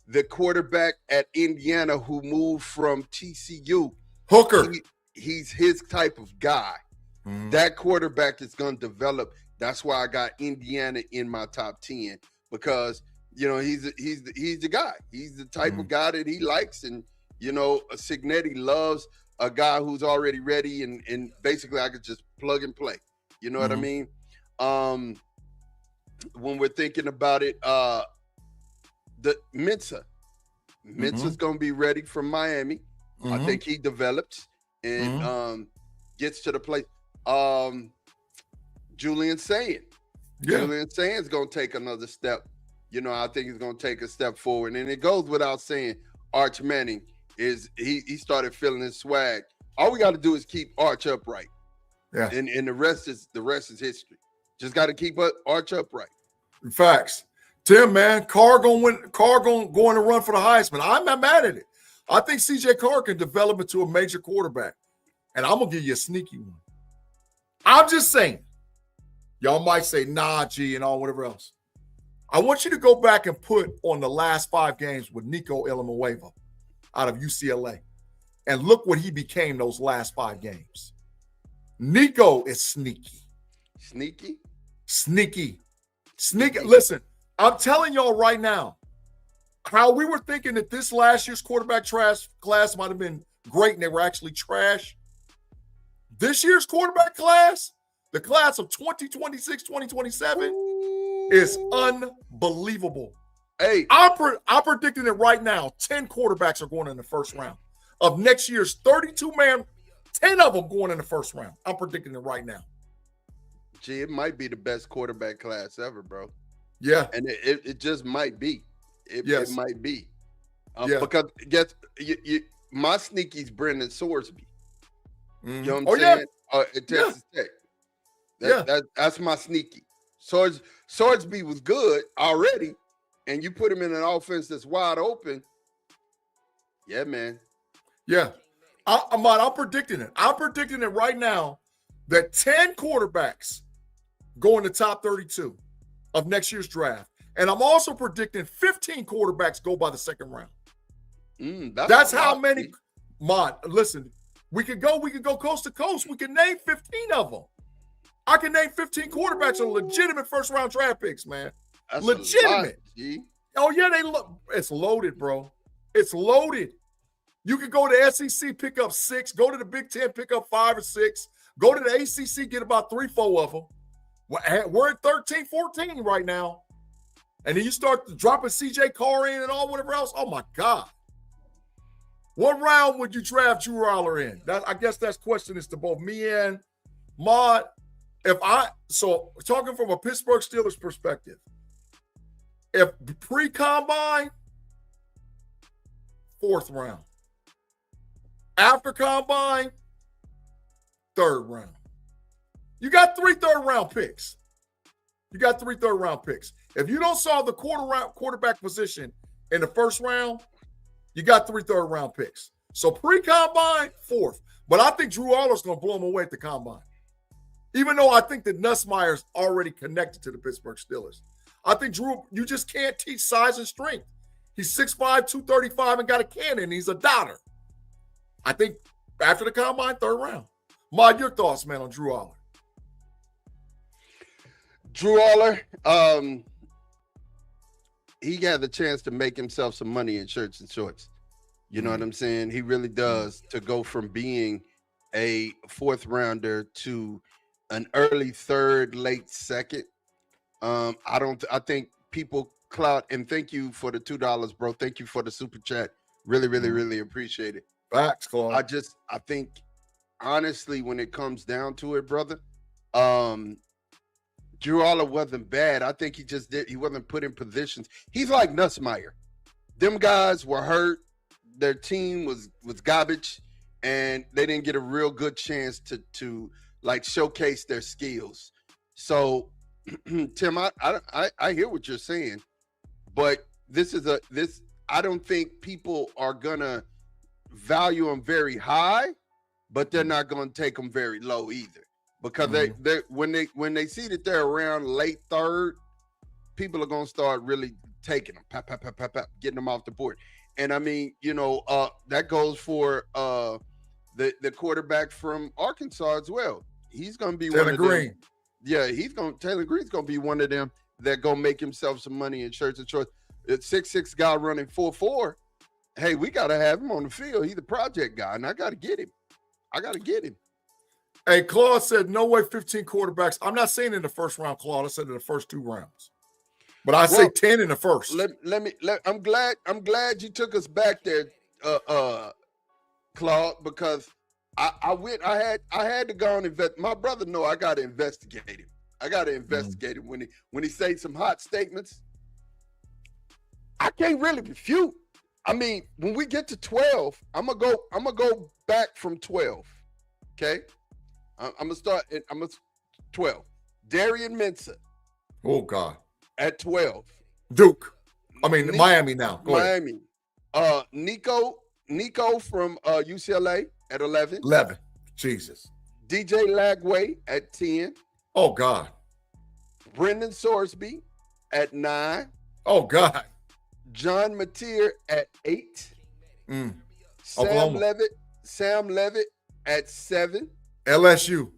The quarterback at Indiana who moved from TCU, Hooker. He's his type of guy. Mm-hmm. That quarterback is gonna develop. That's why I got Indiana in my top 10 because he's the guy. He's the type of guy that he likes, and Cignetti loves a guy who's already ready, and basically I could just plug and play. You know what I mean? When we're thinking about it, the Mensa's gonna be ready from Miami. I think he develops and gets to the place. Julian Sayin. Yeah. Julian Sayin's going to take another step. I think he's going to take a step forward. And it goes without saying, Arch Manning he started feeling his swag. All we got to do is keep Arch upright. Yeah. And the rest is history. Just got to keep Arch upright. Facts. Tim, man, Carr going to run for the Heisman. I'm not mad at it. I think CJ Carr can develop into a major quarterback. And I'm going to give you a sneaky one. I'm just saying. Y'all might say, nah, G, and all whatever else. I want you to go back and put on the last 5 games with Nico Iamaleava out of UCLA and look what he became those last 5 games. Nico is sneaky. Sneaky. Listen, I'm telling y'all right now, how we were thinking that this last year's quarterback class might have been great and they were actually trash. This year's quarterback class, the class of 2026, 2027 is unbelievable. Hey, I'm predicting it right now. 10 quarterbacks are going in the first round. Of next year's 32-man, 10 of them going in the first round. I'm predicting it right now. Gee, it might be the best quarterback class ever, bro. Yeah. And it just might be. It might be. Yeah. Because my sneaky's Brendan Sorsby. You know what I'm saying? At Texas Tech. That's my sneaky. Sorsby was good already, and you put him in an offense that's wide open. Yeah, man. Yeah. I'm predicting it. I'm predicting it right now that 10 quarterbacks go in the top 32 of next year's draft. And I'm also predicting 15 quarterbacks go by the second round. That's how many. Listen, we could go coast to coast. We can name 15 of them. I can name 15 quarterbacks are legitimate first-round draft picks, man. That's legitimate. A lot, it's loaded, bro. It's loaded. You could go to SEC, pick up 6. Go to the Big Ten, pick up 5 or 6. Go to the ACC, get about 3-4 of them. We're at 13, 14 right now. And then you start dropping CJ Carr in and all whatever else. Oh, my God. What round would you draft Drew Aller in? I guess that's question is to both me and Mod. So talking from a Pittsburgh Steelers perspective, if pre-combine, 4th round. After combine, 3rd round. You got 3 third-round picks. If you don't solve the quarterback position in the 1st round, you got 3 third-round picks. So pre-combine, 4th. But I think Drew Aller's going to blow him away at the combine. Even though I think that Nussmeier's already connected to the Pittsburgh Steelers. I think Drew, you just can't teach size and strength. He's 6'5", 235, and got a cannon. He's a doubter. I think after the combine, 3rd round. Mod, your thoughts, man, on Drew Aller? Drew Aller, he got the chance to make himself some money in shirts and shorts. You know what I'm saying? He really does, to go from being a 4th rounder to an early 3rd, late 2nd. I think people clout, and thank you for the $2, bro. Thank you for the super chat. Really, really, really appreciate it. Facts, Claude. I think honestly, when it comes down to it, brother, Drew Aller wasn't bad. I think he wasn't put in positions. He's like Nussmeier. Them guys were hurt. Their team was garbage, and they didn't get a real good chance to like showcase their skills. So, Tim, I hear what you're saying, but I don't think people are gonna value him very high, but they're not gonna take him very low either, because they when they see that they're around late 3rd, people are gonna start really taking them, getting them off the board. And I mean, that goes for the quarterback from Arkansas as well. He's gonna be Taylor one of Green. them. Yeah, Taylor Green's gonna be one of them that gonna make himself some money in shirts and shorts. It's 6'6" guy running 4'4". Hey, we gotta have him on the field. He's the project guy, and I gotta get him. Hey, Claude said no way 15 quarterbacks. I'm not saying in the 1st round, Claude. I said in the first 2 rounds. But I say 10 in the 1st. I'm glad you took us back there, Claude, because I had to go and invest. My brother know I gotta investigate him. When he say some hot statements. I can't really refute. I mean, when we get to 12, I'm gonna go back from 12. Okay, I'm gonna start. I'm gonna 12. Darian Mensah. Oh God. At 12. Duke. Miami now. Go Miami. Ahead. Nico from UCLA at 11. 11. Jesus. DJ Lagway at 10. Oh God. Brendan Sorsby at 9. Oh God. John Mateer at 8. Sam Levitt at 7. LSU.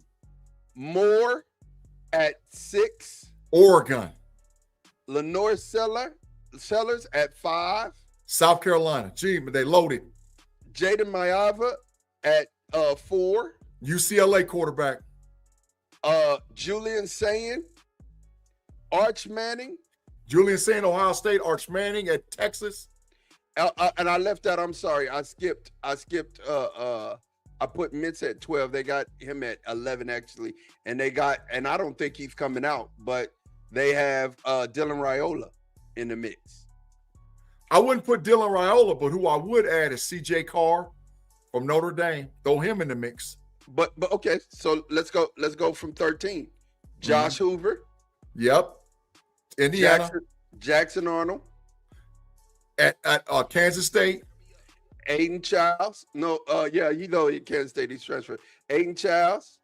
Moore at 6. Oregon. Lenore Sellers at 5. South Carolina. Gee, but they loaded. Jaden Mayava at 4. UCLA quarterback. Julian Sayin. Arch Manning. Julian Sayin, Ohio State. Arch Manning at Texas. And I left out, I'm sorry. I skipped. I put Mintz at 12. They got him at 11, actually. And I don't think he's coming out, but they have Dylan Raiola in the mix. I wouldn't put Dylan Raiola, but who I would add is CJ Carr from Notre Dame. Throw him in the mix. But okay, so let's go from 13. Josh Hoover. Yep. Indiana. Jackson Arnold. At Kansas State. Aiden Childs. No, at Kansas State he's transferred. Aiden Childs.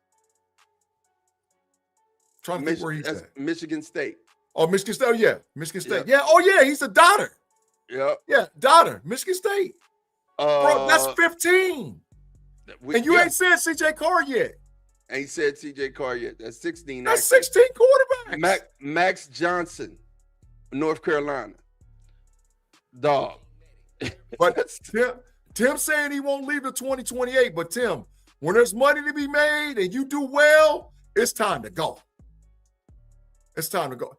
Trying to think where he's at. Michigan State. Oh, Michigan State. Oh, yeah. Michigan State. Yeah. Yeah. Oh, yeah. He's a daughter. Yeah. Yeah. Daughter. Michigan State. Bro, that's 15. And you ain't said CJ Carr yet. Ain't said CJ Carr yet. That's 16. That's 16 quarterbacks. Max Johnson, North Carolina. Dog. But Tim saying he won't leave to 2028. But Tim, when there's money to be made and you do well, it's time to go. It's time to go.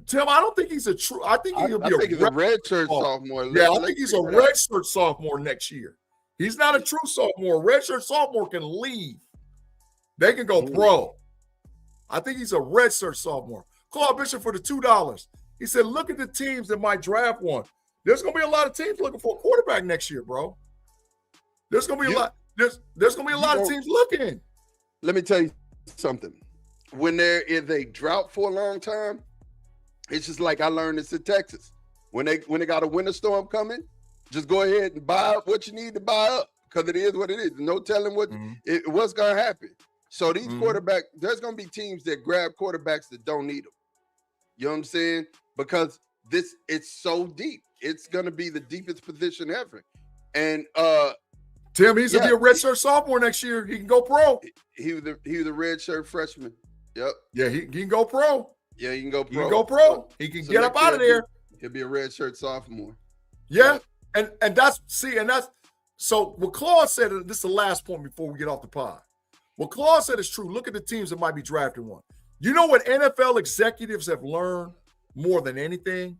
Tim, I don't think he's a true. I think he'll be he's a redshirt sophomore. Yeah, I think he's a redshirt sophomore next year. He's not a true sophomore. Redshirt sophomore can leave. They can go pro. I think he's a redshirt sophomore. Claude Bishop for the $2. He said, look at the teams that might draft one. There's going to be a lot of teams looking for a quarterback next year, bro. There's going to be a lot. There's going to be a lot of teams looking. Let me tell you something. When there is a drought for a long time, it's just like I learned this in Texas. When they got a winter storm coming, just go ahead and buy up what you need to buy up, because it is what it is. No telling what's going to happen. So these quarterbacks, there's going to be teams that grab quarterbacks that don't need them. You know what I'm saying? Because it's so deep. It's going to be the deepest position ever. And Tim, he's gonna be a redshirt sophomore next year. He can go pro. He was a redshirt freshman. Yep. Yeah, he can go pro. Yeah, he can go pro. He can go pro. He can get up out of there. He'll be a redshirt sophomore. Yeah, and that's so what Claude said. This is the last point before we get off the pod. What Claude said is true. Look at the teams that might be drafting one. You know what NFL executives have learned more than anything?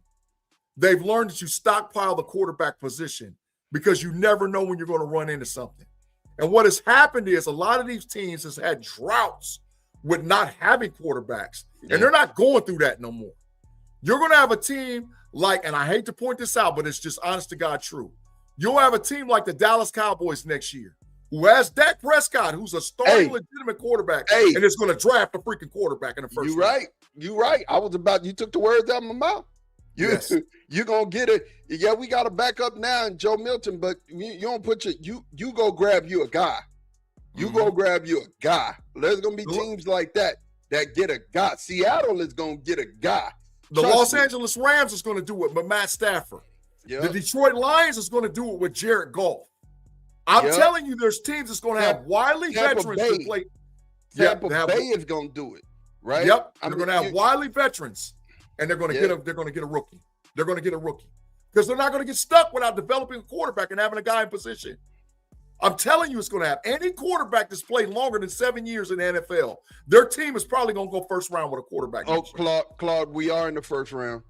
They've learned that you stockpile the quarterback position because you never know when you're going to run into something. And what has happened is a lot of these teams has had droughts with not having quarterbacks, and they're not going through that no more. You're going to have a team like, and I hate to point this out, but it's just honest to God true. You'll have a team like the Dallas Cowboys next year who has Dak Prescott, who's a starting legitimate quarterback, and is going to draft a freaking quarterback in the first round. You're right. You took the words out of my mouth. You're going to get it. Yeah, we got a backup now in Joe Milton, but you don't put you go grab you a guy. You go grab you a guy. There's going to be teams like that get a guy. Seattle is going to get a guy. The Los Angeles Rams is going to do it with Matt Stafford. Yep. The Detroit Lions is going to do it with Jared Goff. I'm telling you, there's teams that's going to have wily veterans to play. Tampa Bay is going to do it, right? Yep. They're going to have wily veterans, and they're going to get a rookie. They're going to get a rookie because they're not going to get stuck without developing a quarterback and having a guy in position. I'm telling you, it's going to have any quarterback that's played longer than 7 years in the NFL. Their team is probably going to go first round with a quarterback. Oh, Claude, we are in the first round.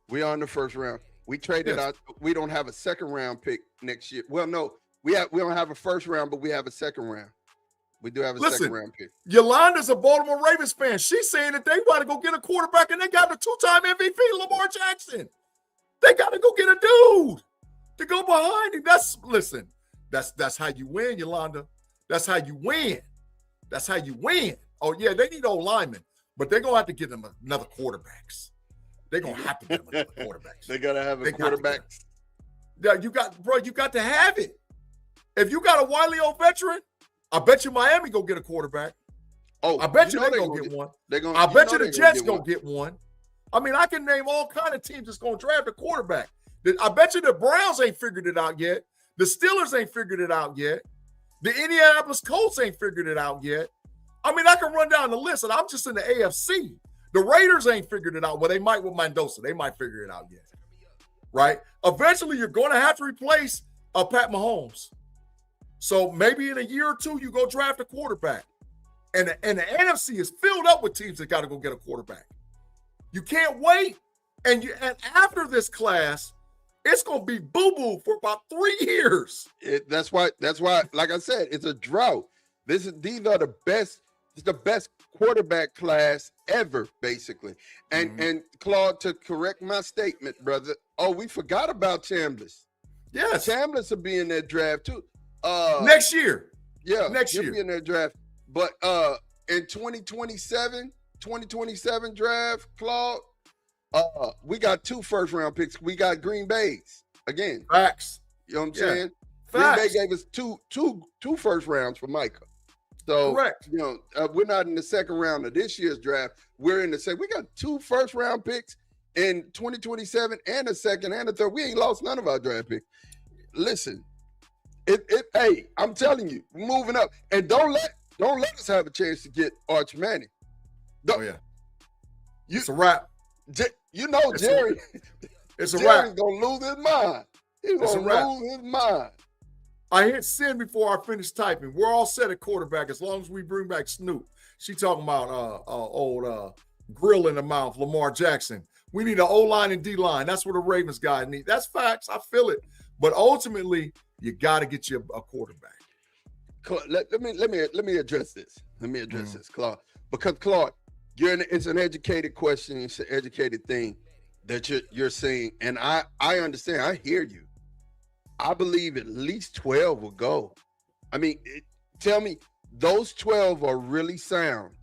We are in the first round. We traded out. We don't have a second round pick next year. Well, no, we don't have a first round, but we have a second round. We do have a second round pick. Yolanda's a Baltimore Ravens fan. She's saying that they got to go get a quarterback, and they got the two-time MVP, Lamar Jackson. They got to go get a dude to go behind him. That's how you win, Yolanda. That's how you win. That's how you win. Oh, yeah, they need old linemen, but they're going to have to get them another quarterbacks. They're going to have to get them another quarterbacks. They got to have a quarterback. Yeah, you got to have it. If you got a wily old veteran, I bet you Miami go get a quarterback. Oh, I bet they're going to get one. I bet you the Jets going to get one. I mean, I can name all kind of teams that's going to draft a quarterback. I bet you the Browns ain't figured it out yet. The Steelers ain't figured it out yet. The Indianapolis Colts ain't figured it out yet. I mean, I can run down the list, and I'm just in the AFC. The Raiders ain't figured it out. Well, they might with Mendoza. They might figure it out yet, right? Eventually, you're going to have to replace Pat Mahomes. So maybe in a year or two, you go draft a quarterback. And the NFC is filled up with teams that got to go get a quarterback. You can't wait. And after this class, it's going to be boo-boo for about 3 years. That's why, like I said, it's a drought. These are the best. It's the best quarterback class ever, basically. And Claude, to correct my statement, brother. Oh, we forgot about Chambliss. Yes, Chambliss will be in that draft too. Next year. Yeah, next year he'll be in that draft. But in 2027 draft, Claude. We got 2 first-round picks. We got Green Bay's again. Facts. You know what I'm saying? Facts. Green Bay gave us two first rounds for Micah. So, correct. You know, we're not in the second round of this year's draft. We're in the second. We got 2 first-round picks in 2027 and a second and a third. We ain't lost none of our draft picks. Listen, hey, I'm telling you, we're moving up, and don't let us have a chance to get Arch Manning. It's a wrap. You know, Jerry. It's a Jerry's wrap. gonna lose his mind. He's gonna lose his mind. I hit send before I finished typing. We're all set at quarterback as long as we bring back Snoop. She talking about old grill in the mouth, Lamar Jackson. We need an O-line and D-line. That's what the Ravens guy need. That's facts. I feel it. But ultimately, you got to get you a quarterback. Let me address this. Let me address this, Claude. Because Claude, it's an educated question. It's an educated thing that you're saying, and I understand. I hear you. I believe at least 12 will go. I mean, tell me those 12 are really sound,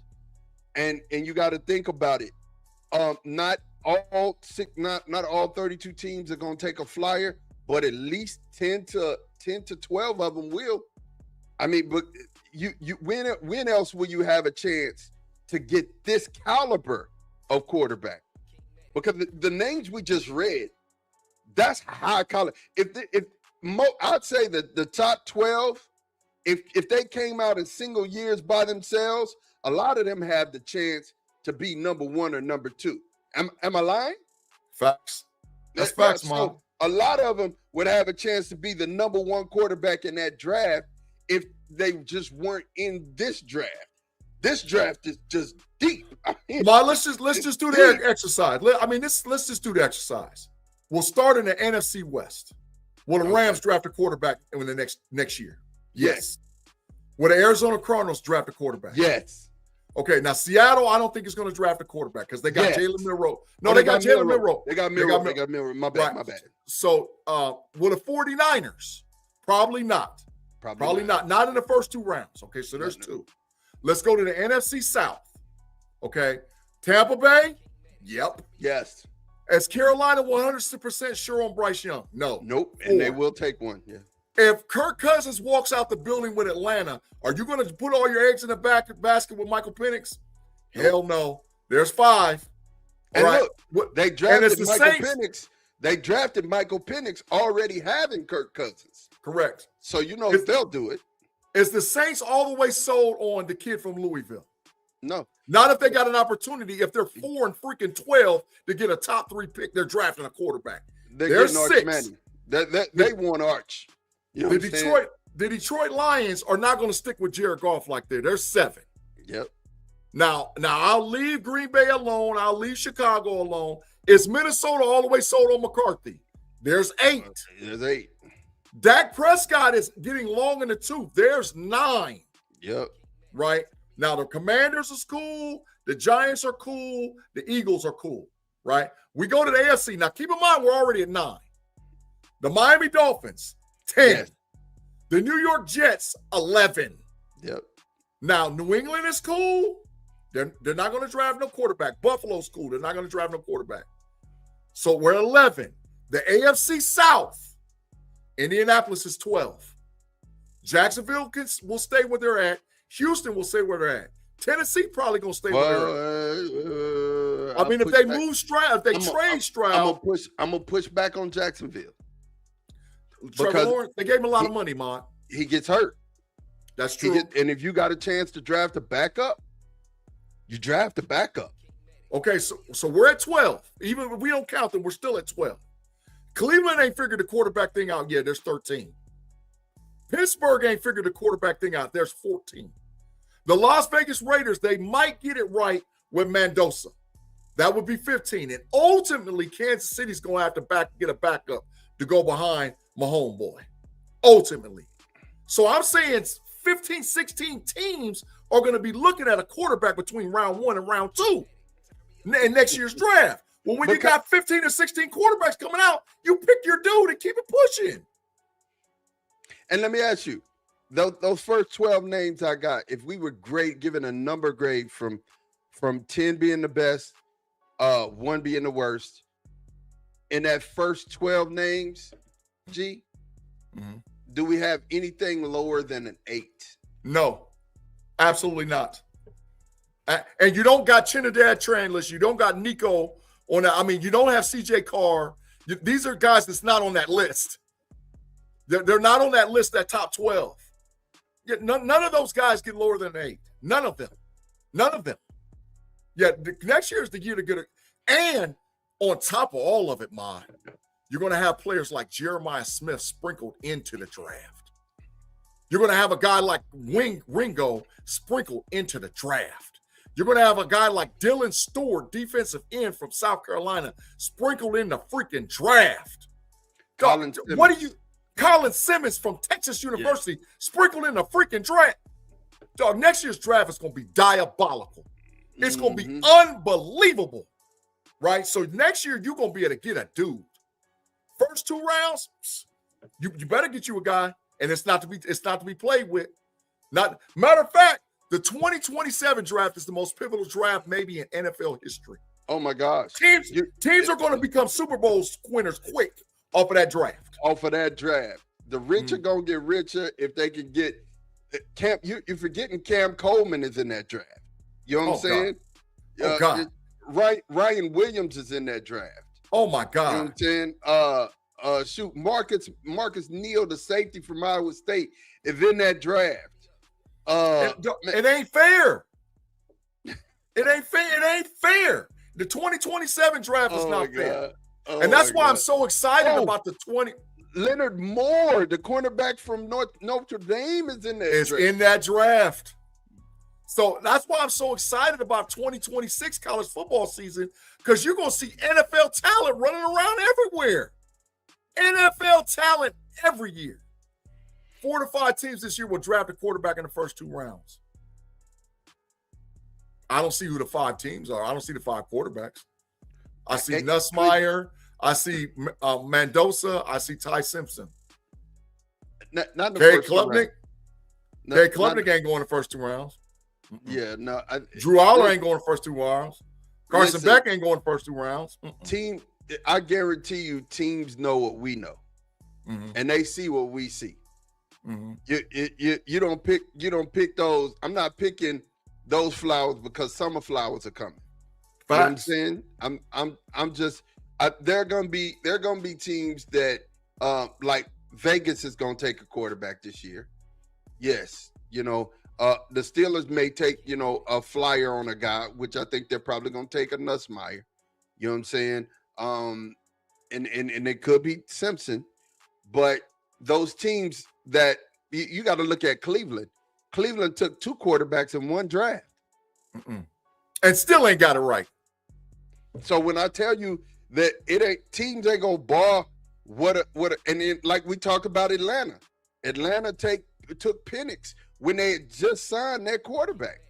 and you got to think about it. Not all 32 teams are going to take a flyer, but at least 10 to 10 to 12 of them will. I mean, but when else will you have a chance to get this caliber of quarterback? Because the names we just read, that's high caliber. I'd say that the top 12, if they came out in single years by themselves, a lot of them have the chance to be number 1 or number 2. Am I lying? Facts. That's facts, Mom. So a lot of them would have a chance to be the number 1 quarterback in that draft if they just weren't in this draft. This draft is just deep. I mean, Well, let's just do the exercise. Let's just do the exercise. We'll start in the NFC West. Will the Rams draft a quarterback in the next year? Yes. Will the Arizona Cardinals draft a quarterback? Yes. Okay, now Seattle, I don't think is going to draft a quarterback because they got Jalen Milroe. No, they got Jalen Milroe. They got Milroe. My bad. So, will the 49ers? Probably not. Probably not. Not in the first 2 rounds. Okay, so there's 2. Let's go to the NFC South. Okay, Tampa Bay? Yep. Yes. Is Carolina 100% sure on Bryce Young? No. Nope. And they will take one. Yeah. If Kirk Cousins walks out the building with Atlanta, are you going to put all your eggs in the basket with Michael Penix? Hell no. There's 5. And right. Look, they drafted Michael Saints. Penix. They drafted Michael Penix already having Kirk Cousins. Correct. So they'll do it. Is the Saints all the way sold on the kid from Louisville? No. Not if they got an opportunity. If they're 4 and freaking 12 to get a top 3 pick, they're drafting a quarterback. They're getting Arch Manning. They want Arch. You know the Detroit Lions are not going to stick with Jared Goff like that. They're 7. Yep. Now I'll leave Green Bay alone. I'll leave Chicago alone. Is Minnesota all the way sold on McCarthy? There's 8. There's 8. Dak Prescott is getting long in the tooth. There's 9. Yep. Right? Now the Commanders is cool. The Giants are cool. The Eagles are cool. Right? We go to the AFC. Now keep in mind we're already at 9. The Miami Dolphins, 10. Yes. The New York Jets, 11. Yep. Now New England is cool. They're not going to draft no quarterback. Buffalo's cool. They're not going to draft no quarterback. So we're 11. The AFC South, Indianapolis is 12. Jacksonville will stay where they're at. Houston will stay where they're at. Tennessee probably going to stay where they're at. If they move Stroud, if they trade Stroud. I'm going to push back on Jacksonville. Trevor Lawrence, they gave him a lot of money, Mon. He gets hurt. That's true. And if you got a chance to draft a backup, you draft a backup. Okay, so we're at 12. Even if we don't count them, we're still at 12. Cleveland ain't figured the quarterback thing out yet. There's 13. Pittsburgh ain't figured the quarterback thing out. There's 14. The Las Vegas Raiders, they might get it right with Mendoza. That would be 15. And ultimately, Kansas City's going to have to get a backup to go behind my homeboy. Ultimately. So I'm saying 15, 16 teams are going to be looking at a quarterback between round 1 and round 2 in next year's draft. Well, when you got 15 or 16 quarterbacks coming out, you pick your dude and keep it pushing. And let me ask you, those first 12 names I got, if we were given a number grade from 10 being the best, 1 being the worst, in that first 12 names, do we have anything lower than an 8? No, absolutely not. And you don't got Trinidad Tranless. You don't got Nico on that. You don't have CJ Carr. These are guys that's not on that list. They're not on that list, that top 12. None of those guys get lower than 8. None of them. Yeah, next year is the year to get it. And on top of all of it, you're going to have players like Jeremiah Smith sprinkled into the draft. You're going to have a guy like Ringo sprinkled into the draft. You're going to have a guy like Dylan Stewart, defensive end from South Carolina, sprinkled in the freaking draft. Colin Simmons from Texas University, sprinkled in the freaking draft. Dog, next year's draft is going to be diabolical. It's going to be unbelievable, right? So next year, you're going to be able to get a dude. First 2 rounds, you better get you a guy, and it's not to be played with. Matter of fact, the 2027 draft is the most pivotal draft maybe in NFL history. Oh my gosh! Teams are going to become Super Bowl winners quick off of that draft. The rich are gonna get richer if they can get Cam. You're forgetting Cam Coleman is in that draft. You know what I'm saying? Oh God. Ryan Williams is in that draft. Oh my God. You know what I'm saying? Shoot, Marcus Neal, the safety from Iowa State, is in that draft. It ain't fair. It ain't fair. It ain't fair. The 2027 draft is not fair. And that's why I'm so excited about the 20. Leonard Moore, the cornerback from Notre Dame, is in that draft. In that draft. So that's why I'm so excited about 2026 college football season, because you're going to see NFL talent running around everywhere. NFL talent every year. 4 to 5 teams this year will draft a quarterback in the first 2 rounds. I don't see who the 5 teams are. I don't see the 5 quarterbacks. I see Nussmeier. I see Mendoza. I see Ty Simpson. Not the Cade first Klubnik. Cade Klubnik ain't going the first 2 rounds. Yeah, no. Drew Aller ain't going the first 2 rounds. Carson Beck ain't going the first 2 rounds. Team, I guarantee you, teams know what we know, and they see what we see. You don't pick those. I'm not picking those flowers because summer flowers are coming. You know what I'm saying? I'm just. There are gonna be teams that like Vegas is gonna take a quarterback this year. Yes, the Steelers may take a flyer on a guy, which I think they're probably gonna take a Nussmeier. You know what I'm saying? And it could be Simpson, but those teams that you got to look at Cleveland. Cleveland took 2 quarterbacks in 1 draft, and still ain't got it right. So when I tell you that teams ain't gonna bar and then like we talk about Atlanta. Atlanta took Penix when they had just signed their quarterback.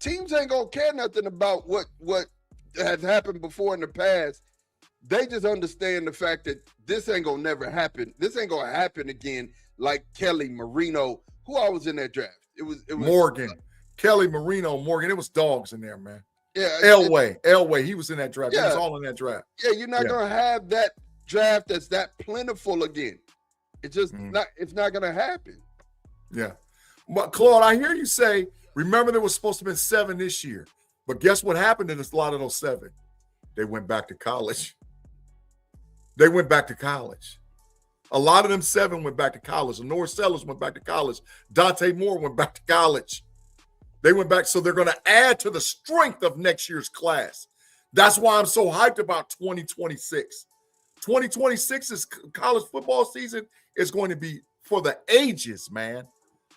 Teams ain't gonna care nothing about what has happened before in the past. They just understand the fact that this ain't gonna never happen. This ain't gonna happen again. Like Kelly, Marino, who all was in that draft? It was Morgan, Kelly, Marino, Morgan. It was dogs in there, man. Yeah, Elway, he was in that draft. Yeah. He was all in that draft. Yeah, you're not gonna have that draft that's that plentiful again. It's just not. It's not gonna happen. Yeah, but Claude, I hear you say. Remember, there was supposed to have been 7 this year, but guess what happened in a lot of those 7? They went back to college. They went back to college. A lot of them 7 went back to college. Norris Sellers went back to college. Dante Moore went back to college. They went back, so they're going to add to the strength of next year's class. That's why I'm so hyped about 2026. 2026's college football season is going to be for the ages, man.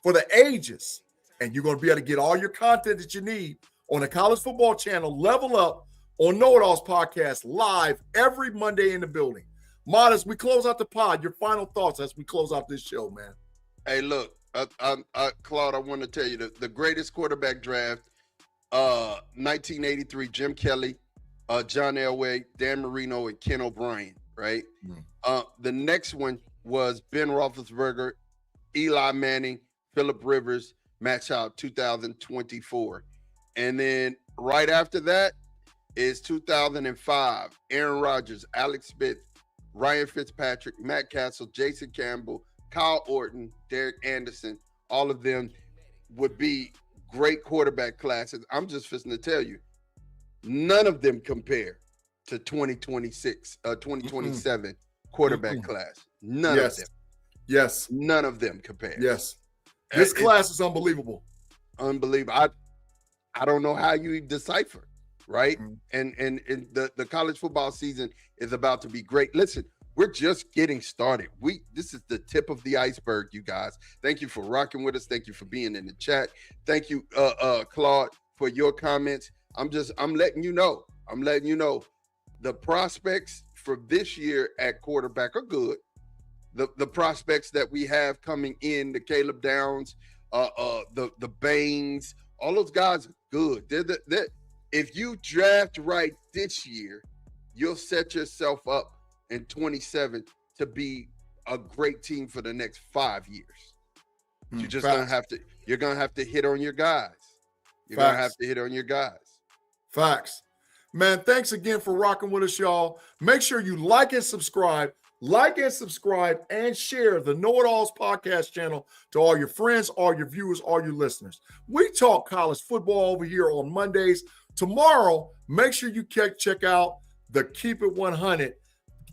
For the ages. And you're going to be able to get all your content that you need on the College Football Channel, Level Up, on KnoItallz Podcast, live every Monday in the building. Modest, we close out the pod. Your final thoughts as we close out this show, man. Hey, look, Claude, I want to tell you the greatest quarterback draft, 1983, Jim Kelly, John Elway, Dan Marino, and Ken O'Brien, right? The next one was Ben Roethlisberger, Eli Manning, Phillip Rivers, Matt Schaub, 2024. And then right after that is 2005, Aaron Rodgers, Alex Smith, Ryan Fitzpatrick, Matt Castle, Jason Campbell, Kyle Orton, Derek Anderson. All of them would be great quarterback classes. I'm just fixing to tell you, none of them compare to 2027 quarterback class. None of them. Yes. None of them compare. Yes. This class is unbelievable. Unbelievable. I don't know how you decipher, right? And the college football season is about to be great. Listen, we're just getting started. This is the tip of the iceberg, you guys. Thank you for rocking with us. Thank you for being in the chat. Thank you, Claude, for your comments. I'm letting you know. The prospects for this year at quarterback are good. The prospects that we have coming in, the Caleb Downs, the Baines, all those guys are good. If you draft right this year, you'll set yourself up in 27 to be a great team for the next 5 years. You're just gonna have to hit on your guys. You're gonna have to hit on your guys. Facts. Man, thanks again for rocking with us, y'all. Make sure you like and subscribe. Like and subscribe and share the Know-It-Alls podcast channel to all your friends, all your viewers, all your listeners. We talk college football over here on Mondays. Tomorrow, make sure you check out the Keep It 100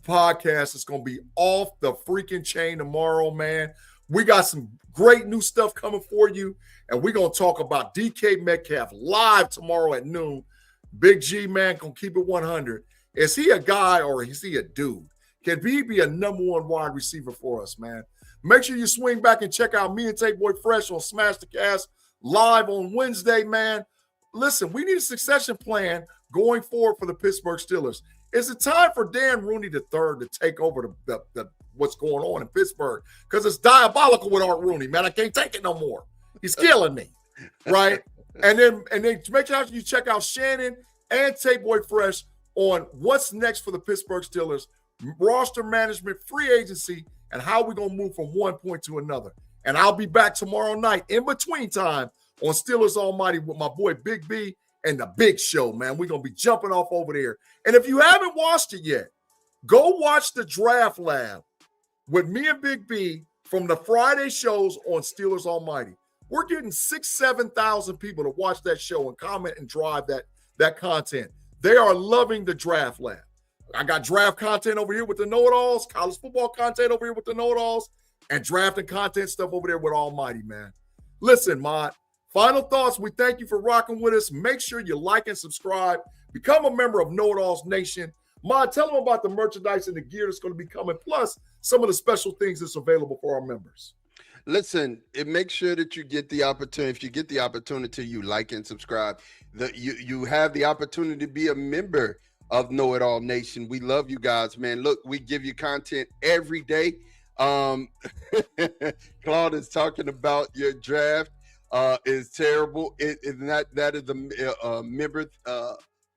podcast. It's going to be off the freaking chain tomorrow, man. We got some great new stuff coming for you, and we're going to talk about DK Metcalf live tomorrow at noon. Big G, man, going to keep it 100. Is he a guy or is he a dude? Can he be a number one wide receiver for us, man? Make sure you swing back and check out me and Tate Boy Fresh on Smash the Cast live on Wednesday, man. Listen, we need a succession plan going forward for the Pittsburgh Steelers. Is it time for Dan Rooney III to take over the what's going on in Pittsburgh? Because it's diabolical with Art Rooney, man. I can't take it no more. He's killing me, right? And then make sure you check out Shannon and Tate Boy Fresh on what's next for the Pittsburgh Steelers, roster management, free agency, and how we're going to move from one point to another. And I'll be back tomorrow night in between time on Steelers Almighty with my boy Big B and the Big Show, man. We're going to be jumping off over there. And if you haven't watched it yet, go watch the Draft Lab with me and Big B from the Friday shows on Steelers Almighty. We're getting 6,000-7,000 people to watch that show and comment and drive that content. They are loving the Draft Lab. I got draft content over here with the Know-It-Alls, college football content over here with the Know-It-Alls, and drafting content stuff over there with Almighty, man. Listen, Mod, final thoughts. We thank you for rocking with us. Make sure you like and subscribe. Become a member of Know-It-Alls Nation. Mod, tell them about the merchandise and the gear that's going to be coming, plus some of the special things that's available for our members. Listen, make sure that you get the opportunity. If you get the opportunity, you like and subscribe. You have the opportunity to be a member of Know-It-All Nation. We love you guys, man. Look, we give you content every day. Claude is talking about your draft is terrible. That is a member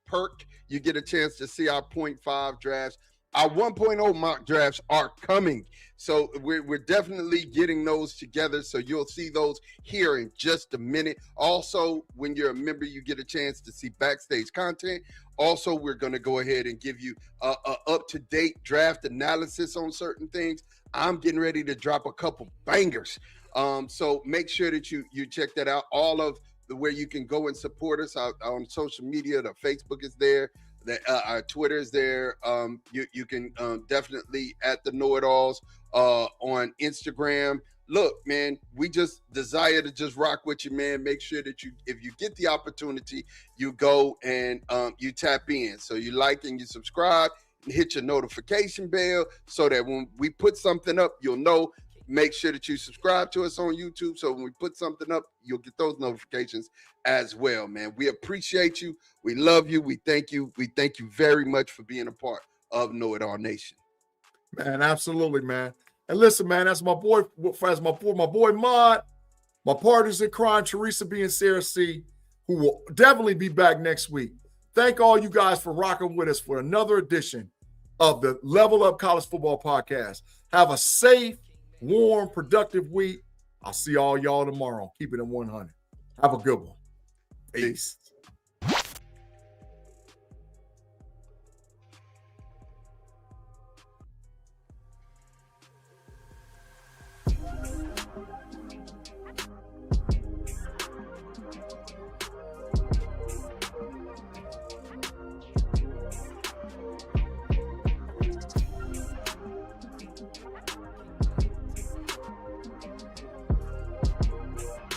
perk. You get a chance to see our 0.5 drafts. Our 1.0 mock drafts are coming. So we're definitely getting those together. So you'll see those here in just a minute. Also, when you're a member, you get a chance to see backstage content. Also, we're going to go ahead and give you a up-to-date draft analysis on certain things. I'm getting ready to drop a couple bangers. So make sure that you check that out. All of where you can go and support us on social media. The Facebook is there. Our Twitter is there. You can definitely at the Know-It-Alls on Instagram. Look, man, we just desire to just rock with you, man. Make sure that if you get the opportunity, you go and you tap in. So you like and you subscribe and hit your notification bell so that when we put something up, you'll know. Make sure that you subscribe to us on YouTube so when we put something up, you'll get those notifications as well, man. We appreciate you. We love you. We thank you. We thank you very much for being a part of Know-It-All Nation. Man, absolutely, man. And listen, man, that's my boy Mod, my partners in crime, Thresa B and Sarah C, who will definitely be back next week. Thank all you guys for rocking with us for another edition of the Level Up College Football Podcast. Have a safe, warm, productive week. I'll see all y'all tomorrow. Keep it in 100. Have a good one. Peace.